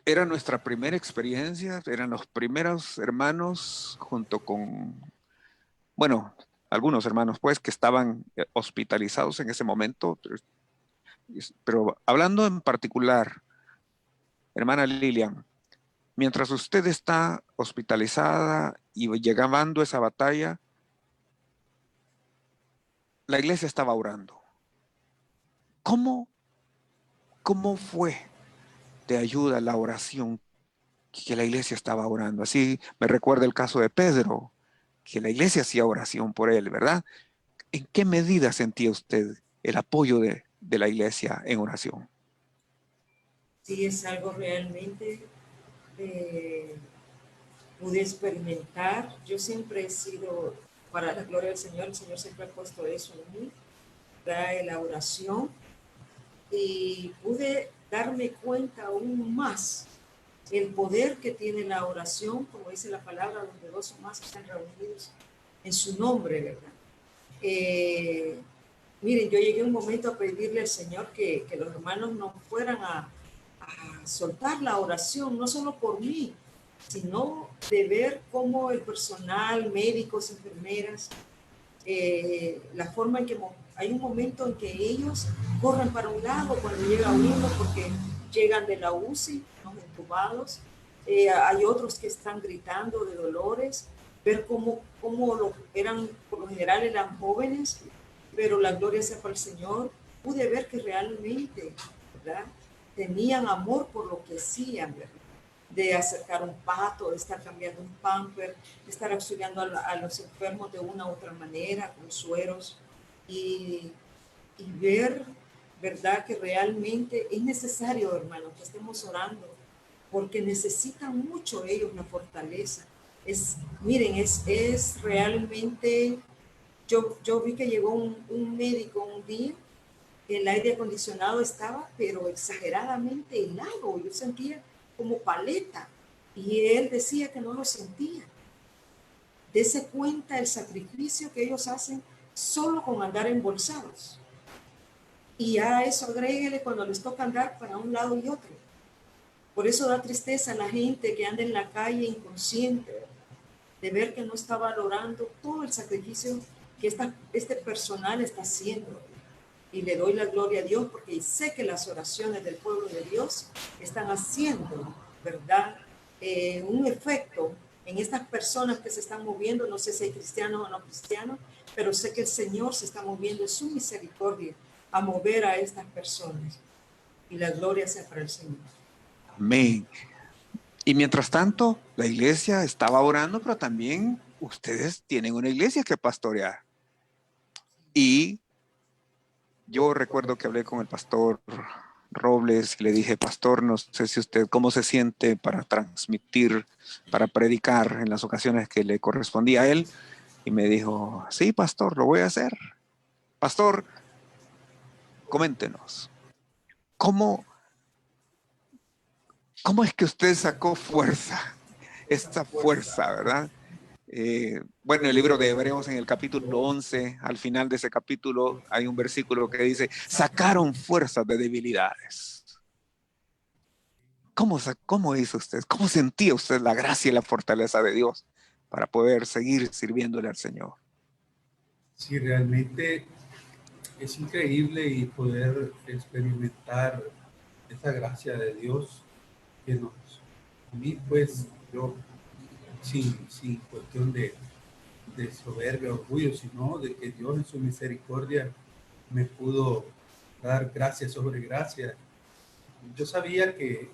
era nuestra primera experiencia, eran los primeros hermanos junto con, bueno, algunos hermanos pues que estaban hospitalizados en ese momento, pero hablando en particular, hermana Lilian, mientras usted está hospitalizada y llegando a esa batalla, la iglesia estaba orando. ¿Cómo, cómo fue de ayuda la oración que la iglesia estaba orando? Así me recuerda el caso de Pedro, que la iglesia hacía oración por él, ¿verdad? ¿En qué medida sentía usted el apoyo de la iglesia en oración? Sí, es algo realmente eh, pude experimentar. Yo siempre he sido, para la gloria del Señor, el Señor siempre ha puesto eso en mí, de la oración, y pude darme cuenta aún más el poder que tiene la oración, como dice la palabra, donde dos o más están reunidos en su nombre, ¿verdad? Eh, Miren, yo llegué un momento a pedirle al Señor que los hermanos no fueran a soltar la oración, no solo por mí, sino de ver cómo el personal, médicos, enfermeras, la forma en que hay un momento en que ellos corren para un lado cuando llega uno porque llegan de la UCI, los entubados, hay otros que están gritando de dolores, ver cómo eran, por lo general eran jóvenes, pero la gloria sea para el Señor, pude ver que realmente, ¿verdad?, tenían amor por lo que hacían, ¿verdad?, de acercar un pato, de estar cambiando un pamper, de estar auxiliando a los enfermos de una u otra manera, con sueros, y, y ver, ¿verdad?, que realmente es necesario, hermanos, que estemos orando, porque necesitan mucho ellos la fortaleza. Miren, es realmente, yo vi que llegó un médico un día, el aire acondicionado estaba, pero exageradamente helado. Yo sentía como paleta. Y él decía que no lo sentía. Dese cuenta el sacrificio que ellos hacen solo con andar embolsados. Y a eso agréguele cuando les toca andar para un lado y otro. Por eso da tristeza a la gente que anda en la calle inconsciente, de ver que no está valorando todo el sacrificio que este personal está haciendo. Y le doy la gloria a Dios porque sé que las oraciones del pueblo de Dios están haciendo, ¿verdad?, un efecto en estas personas que se están moviendo. No sé si hay cristianos o no cristianos, pero sé que el Señor se está moviendo en su misericordia a mover a estas personas. Y la gloria sea para el Señor. Amén. Y mientras tanto, la iglesia estaba orando, pero también ustedes tienen una iglesia que pastorear. Y yo recuerdo que hablé con el pastor Robles y le dije, pastor, no sé si usted cómo se siente para transmitir, para predicar en las ocasiones que le correspondía a él. Y me dijo, sí, pastor, lo voy a hacer. Pastor, coméntenos, ¿cómo, cómo es que usted sacó fuerza? Esta fuerza, ¿verdad? Bueno, el libro de Hebreos en el capítulo 11, al final de ese capítulo hay un versículo que dice, sacaron fuerzas de debilidades. ¿Cómo hizo usted? ¿Cómo sentía usted la gracia y la fortaleza de Dios para poder seguir sirviéndole al Señor? Sí, realmente es increíble y poder experimentar esa gracia de Dios que nos, a mí pues yo sin cuestión de soberbia, orgullo, sino de que Dios en su misericordia me pudo dar gracia sobre gracia. Yo sabía que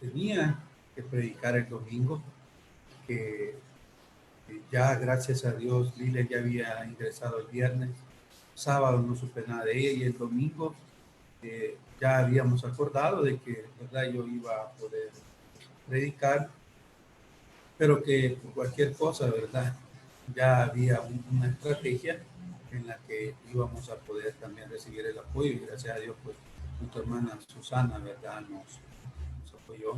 tenía que predicar el domingo, que Ya, gracias a Dios, Lilia ya había ingresado el viernes. Sábado no supe nada de ella y el domingo ya habíamos acordado de que, ¿verdad?, yo iba a poder predicar, pero que por cualquier cosa, ¿verdad?, ya había una estrategia en la que íbamos a poder también recibir el apoyo y gracias a Dios, pues, nuestra hermana Susana, ¿verdad?, nos apoyó.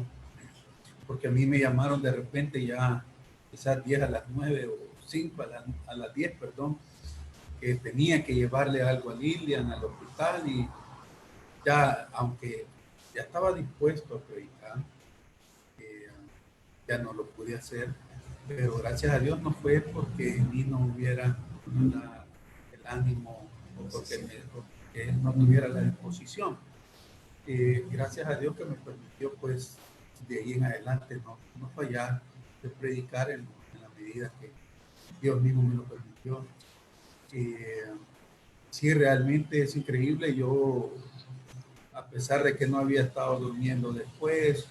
Porque a mí me llamaron de repente ya quizás 10 a las 9 o 5 a las 10, perdón, que tenía que llevarle algo a Lilian al hospital y ya, aunque ya estaba dispuesto a predicar, ya no lo pude hacer, pero gracias a Dios no fue porque en mí no hubiera el ánimo o porque él no tuviera la disposición. Gracias a Dios que me permitió, pues, de ahí en adelante no fallar de predicar en la medida que Dios mismo me lo permitió. Sí, realmente es increíble. Yo, a pesar de que no había estado durmiendo después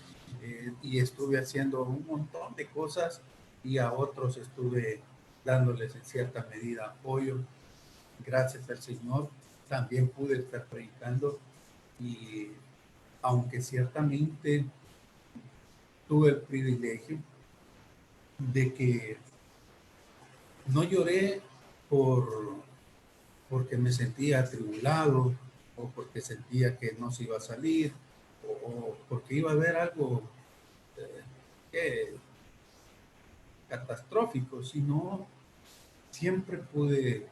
y estuve haciendo un montón de cosas y a otros estuve dándoles en cierta medida apoyo, gracias al Señor, también pude estar predicando y aunque ciertamente tuve el privilegio de que no lloré porque me sentía atribulado o porque sentía que no se iba a salir o porque iba a haber algo eh, catastrófico, sino siempre pude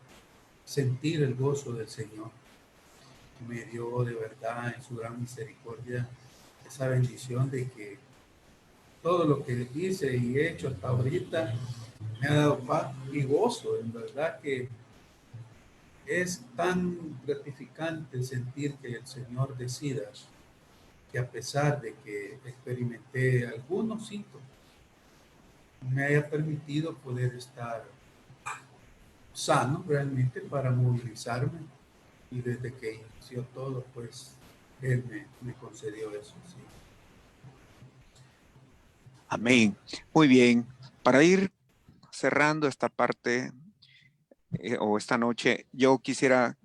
sentir el gozo del Señor. Me dio de verdad en su gran misericordia esa bendición de que todo lo que hice y he hecho hasta ahorita me ha dado paz y gozo. En verdad que es tan gratificante sentir que el Señor decida que a pesar de que experimenté algunos síntomas, me haya permitido poder estar sano realmente para movilizarme y desde que inició todo, pues Él me concedió eso. Sí. Amén. Muy bien. Para ir cerrando esta parte o esta noche, yo quisiera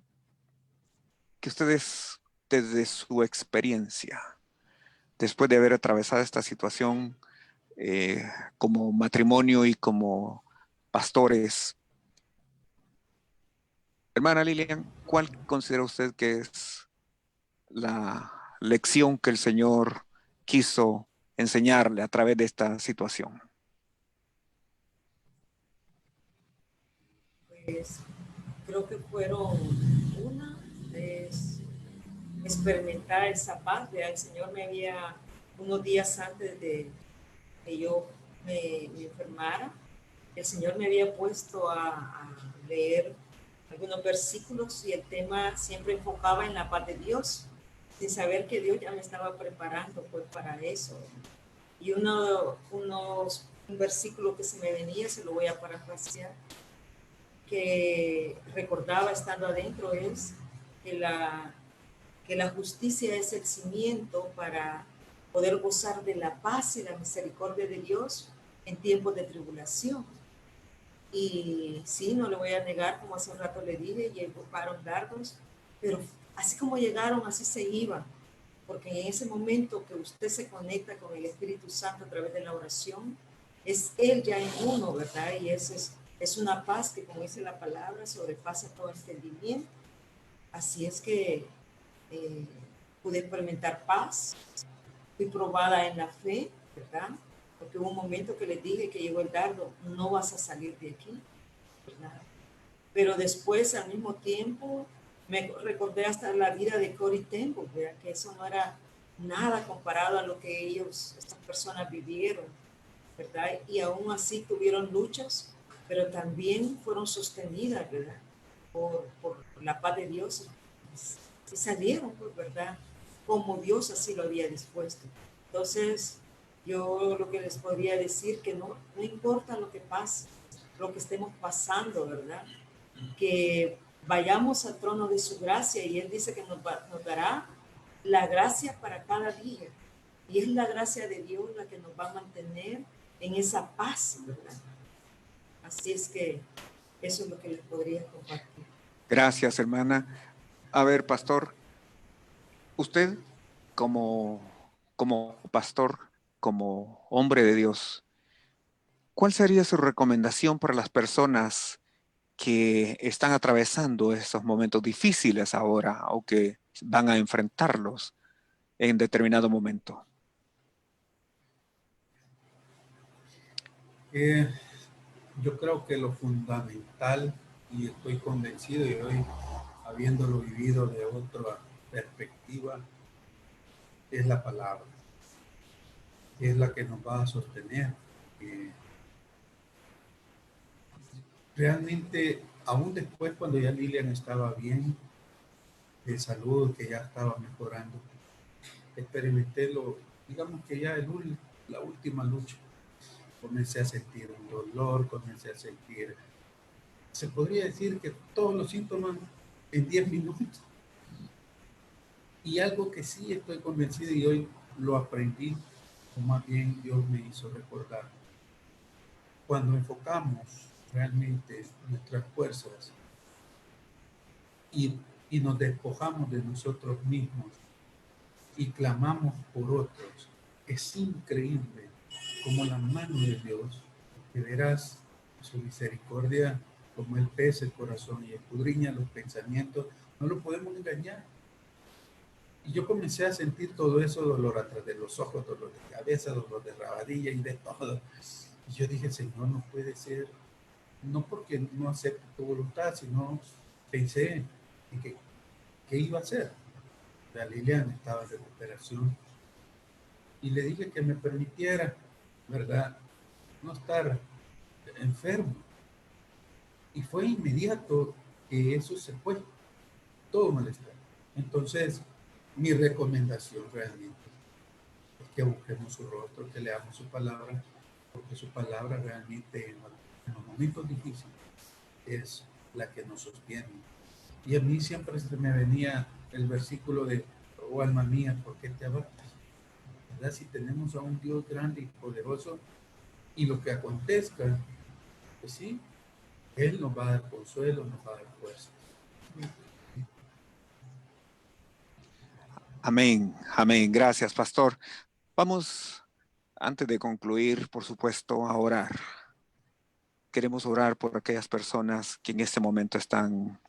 que ustedes, desde su experiencia, después de haber atravesado esta situación eh, como matrimonio y como pastores, hermana Lilian, ¿cuál considera usted que es la lección que el Señor quiso enseñarle a través de esta situación? Pues creo que fueron una es experimentar esa paz. El Señor me había, unos días antes de que yo me enfermara, el Señor me había puesto a leer algunos versículos y el tema siempre enfocaba en la paz de Dios, sin saber que Dios ya me estaba preparando pues para eso. Y un versículo que se me venía, se lo voy a parafrasear, que recordaba estando adentro es que la justicia es el cimiento para poder gozar de la paz y la misericordia de Dios en tiempos de tribulación. Y sí, no le voy a negar, como hace un rato le dije, llegaron dardos, pero así como llegaron, así se iban. Porque en ese momento que usted se conecta con el Espíritu Santo a través de la oración, es Él ya en uno, ¿verdad? Y eso es una paz que, como dice la palabra, sobrepasa todo entendimiento. Así es que pude experimentar paz, fui probada en la fe, ¿verdad? Porque hubo un momento que les dije que llegó el dardo, no vas a salir de aquí, ¿verdad? Pero después, al mismo tiempo, me recordé hasta la vida de Corrie ten Boom, ¿verdad? Que eso no era nada comparado a lo que estas personas vivieron, ¿verdad? Y aún así tuvieron luchas, pero también fueron sostenidas, ¿verdad? Por la paz de Dios. Y salieron, pues, ¿verdad? Como Dios así lo había dispuesto. Entonces, yo lo que les podría decir que no importa lo que pase, lo que estemos pasando, ¿verdad? Que vayamos al trono de su gracia y Él dice que nos dará la gracia para cada día. Y es la gracia de Dios la que nos va a mantener en esa paz, ¿verdad? Así es que eso es lo que les podría compartir. Gracias, hermana. A ver, pastor, usted como pastor, como hombre de Dios, ¿cuál sería su recomendación para las personas que están atravesando esos momentos difíciles ahora o que van a enfrentarlos en determinado momento? Eh, yo creo que lo fundamental, y estoy convencido, y hoy habiéndolo vivido de otra perspectiva, es la palabra. Es la que nos va a sostener. Realmente, aún después, cuando ya Lilian estaba bien de salud, que ya estaba mejorando, experimenté digamos que ya la última lucha. Comencé a sentir un dolor, comencé a sentir, se podría decir que todos los síntomas en 10 minutos. Y algo que sí estoy convencido y hoy lo aprendí, o más bien Dios me hizo recordar, cuando enfocamos realmente nuestras fuerzas y, y nos despojamos de nosotros mismos y clamamos por otros, es increíble como la mano de Dios, que verás su misericordia, como Él pesa el corazón y escudriña los pensamientos, no lo podemos engañar. Y yo comencé a sentir todo eso, dolor atrás de los ojos, dolor de cabeza, dolor de rabadilla y de todo. Y yo dije, Señor, no puede ser, no porque no acepte tu voluntad, sino pensé en que, ¿qué iba a hacer? La Lilian estaba en recuperación y le dije que me permitiera, ¿verdad?, no estar enfermo. Y fue inmediato que eso se fue, todo malestar. Entonces, mi recomendación realmente es que busquemos su rostro, que leamos su palabra, porque su palabra realmente en los momentos difíciles es la que nos sostiene. Y a mí siempre se me venía el versículo de, oh alma mía, ¿por qué te abates? ¿Verdad? Si tenemos a un Dios grande y poderoso, y lo que acontezca, pues sí, Él nos va a dar consuelo, nos va a dar fuerza. Amén, amén. Gracias, pastor. Vamos, antes de concluir, por supuesto, a orar. Queremos orar por aquellas personas que en este momento están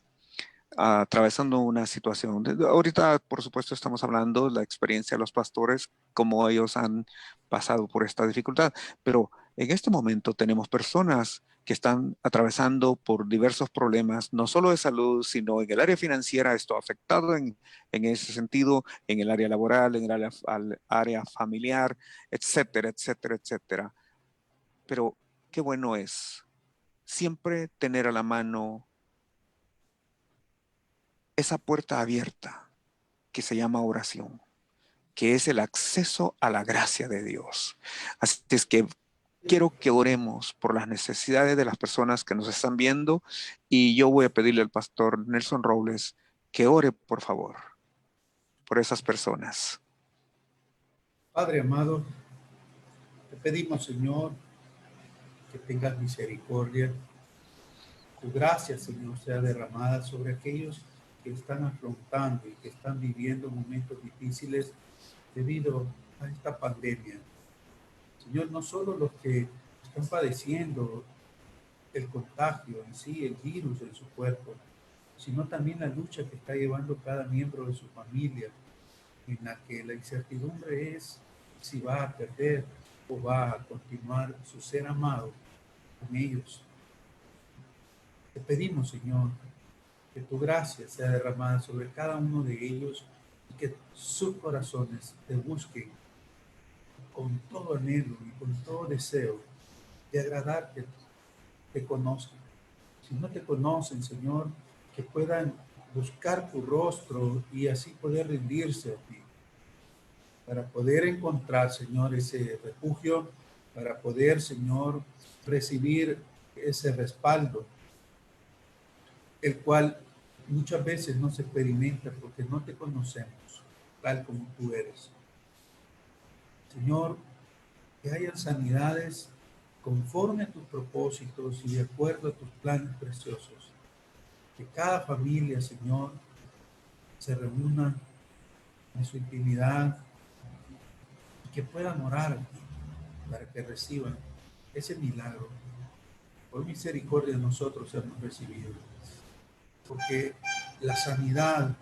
atravesando una situación. Ahorita, por supuesto, estamos hablando de la experiencia de los pastores, cómo ellos han pasado por esta dificultad, pero en este momento tenemos personas que están atravesando por diversos problemas, no solo de salud, sino en el área financiera, esto ha afectado en ese sentido, en el área laboral, en el área familiar, etcétera, etcétera, etcétera. Pero qué bueno es siempre tener a la mano esa puerta abierta que se llama oración, que es el acceso a la gracia de Dios. Así es que quiero que oremos por las necesidades de las personas que nos están viendo y yo voy a pedirle al pastor Nelson Robles que ore, por favor, por esas personas. Padre amado, te pedimos, Señor, que tengas misericordia. Tu gracia, Señor, sea derramada sobre aquellos que están afrontando y que están viviendo momentos difíciles debido a esta pandemia. Señor, no solo los que están padeciendo el contagio en sí, el virus en su cuerpo, sino también la lucha que está llevando cada miembro de su familia, en la que la incertidumbre es si va a perder o va a continuar su ser amado con ellos. Te pedimos, Señor, que tu gracia sea derramada sobre cada uno de ellos y que sus corazones te busquen con todo anhelo y con todo deseo de agradarte, te conozcan. Si no te conocen, Señor, que puedan buscar tu rostro y así poder rendirse a ti, para poder encontrar, Señor, ese refugio, para poder, Señor, recibir ese respaldo, el cual muchas veces no se experimenta porque no te conocemos tal como tú eres. Señor, que hayan sanidades conforme a tus propósitos y de acuerdo a tus planes preciosos. Que cada familia, Señor, se reúna en su intimidad y que puedan orar aquí para que reciban ese milagro. Por misericordia nosotros hemos recibido. Porque la sanidad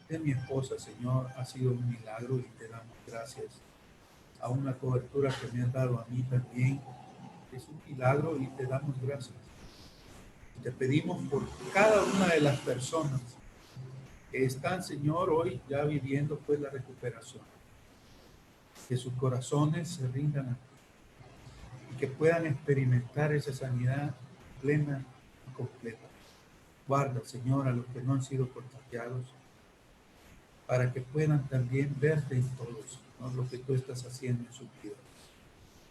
de mi esposa, Señor, ha sido un milagro y te damos gracias. A una cobertura que me has dado a mí también es un milagro y te damos gracias. Te pedimos por cada una de las personas que están, Señor, hoy ya viviendo pues la recuperación. Que sus corazones se rindan a ti y que puedan experimentar esa sanidad plena y completa. Guarda, Señor, a los que no han sido contagiados, para que puedan también verte en todos, ¿no? Lo que tú estás haciendo en su vida.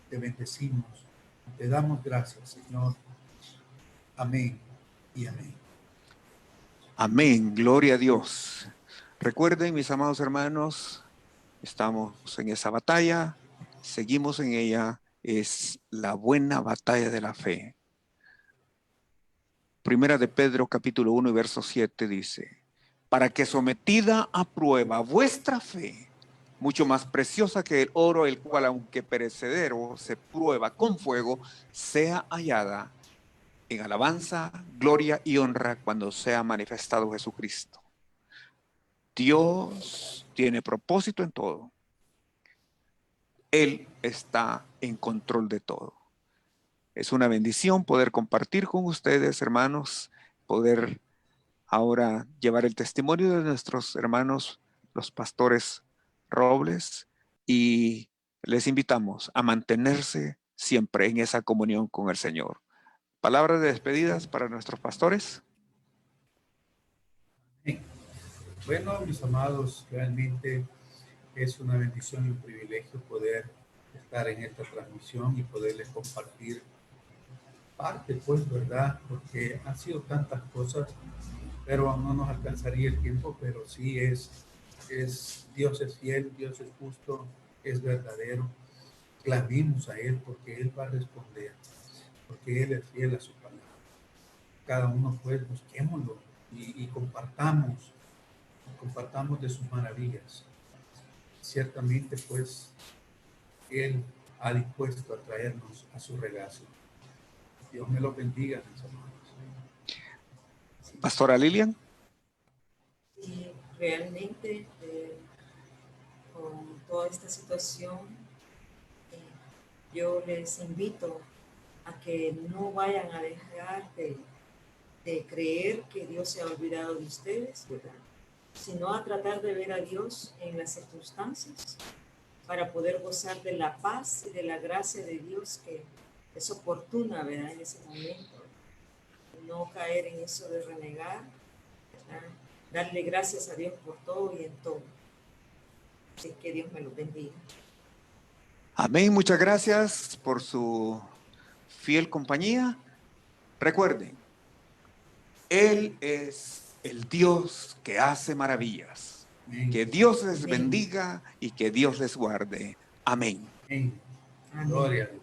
Te bendecimos, te damos gracias, Señor. Amén y amén. Amén, gloria a Dios. Recuerden, mis amados hermanos, estamos en esa batalla, seguimos en ella, es la buena batalla de la fe. Primera de Pedro, capítulo 1 y verso 7 dice: para que sometida a prueba vuestra fe, mucho más preciosa que el oro, el cual aunque perecedero se prueba con fuego, sea hallada en alabanza, gloria y honra cuando sea manifestado Jesucristo. Dios tiene propósito en todo. Él está en control de todo. Es una bendición poder compartir con ustedes, hermanos, poder ahora llevar el testimonio de nuestros hermanos, los pastores Robles, y les invitamos a mantenerse siempre en esa comunión con el Señor. Palabras de despedidas para nuestros pastores. Bueno, mis amados, realmente es una bendición y un privilegio poder estar en esta transmisión y poderles compartir parte, pues, ¿verdad? Porque han sido tantas cosas, pero no nos alcanzaría el tiempo, pero sí Dios es fiel, Dios es justo, es verdadero. Clamemos a Él porque Él va a responder, porque Él es fiel a su palabra. Cada uno, pues, busquémoslo y compartamos de sus maravillas. Ciertamente, pues, Él ha dispuesto a traernos a su regazo. Dios me lo bendiga, mis hermanos. Pastora Lilian. Y realmente con toda esta situación, yo les invito a que no vayan a dejar de creer que Dios se ha olvidado de ustedes, ¿verdad? Sino a tratar de ver a Dios en las circunstancias para poder gozar de la paz y de la gracia de Dios que es oportuna, ¿verdad? En ese momento. No caer en eso de renegar, ¿verdad? Darle gracias a Dios por todo y en todo. Así que Dios me lo bendiga. Amén, muchas gracias por su fiel compañía. Recuerden, Él es el Dios que hace maravillas. Amén. Que Dios les Amén. bendiga y que Dios les guarde. Amén. Amén. Amén. Gloria a Dios.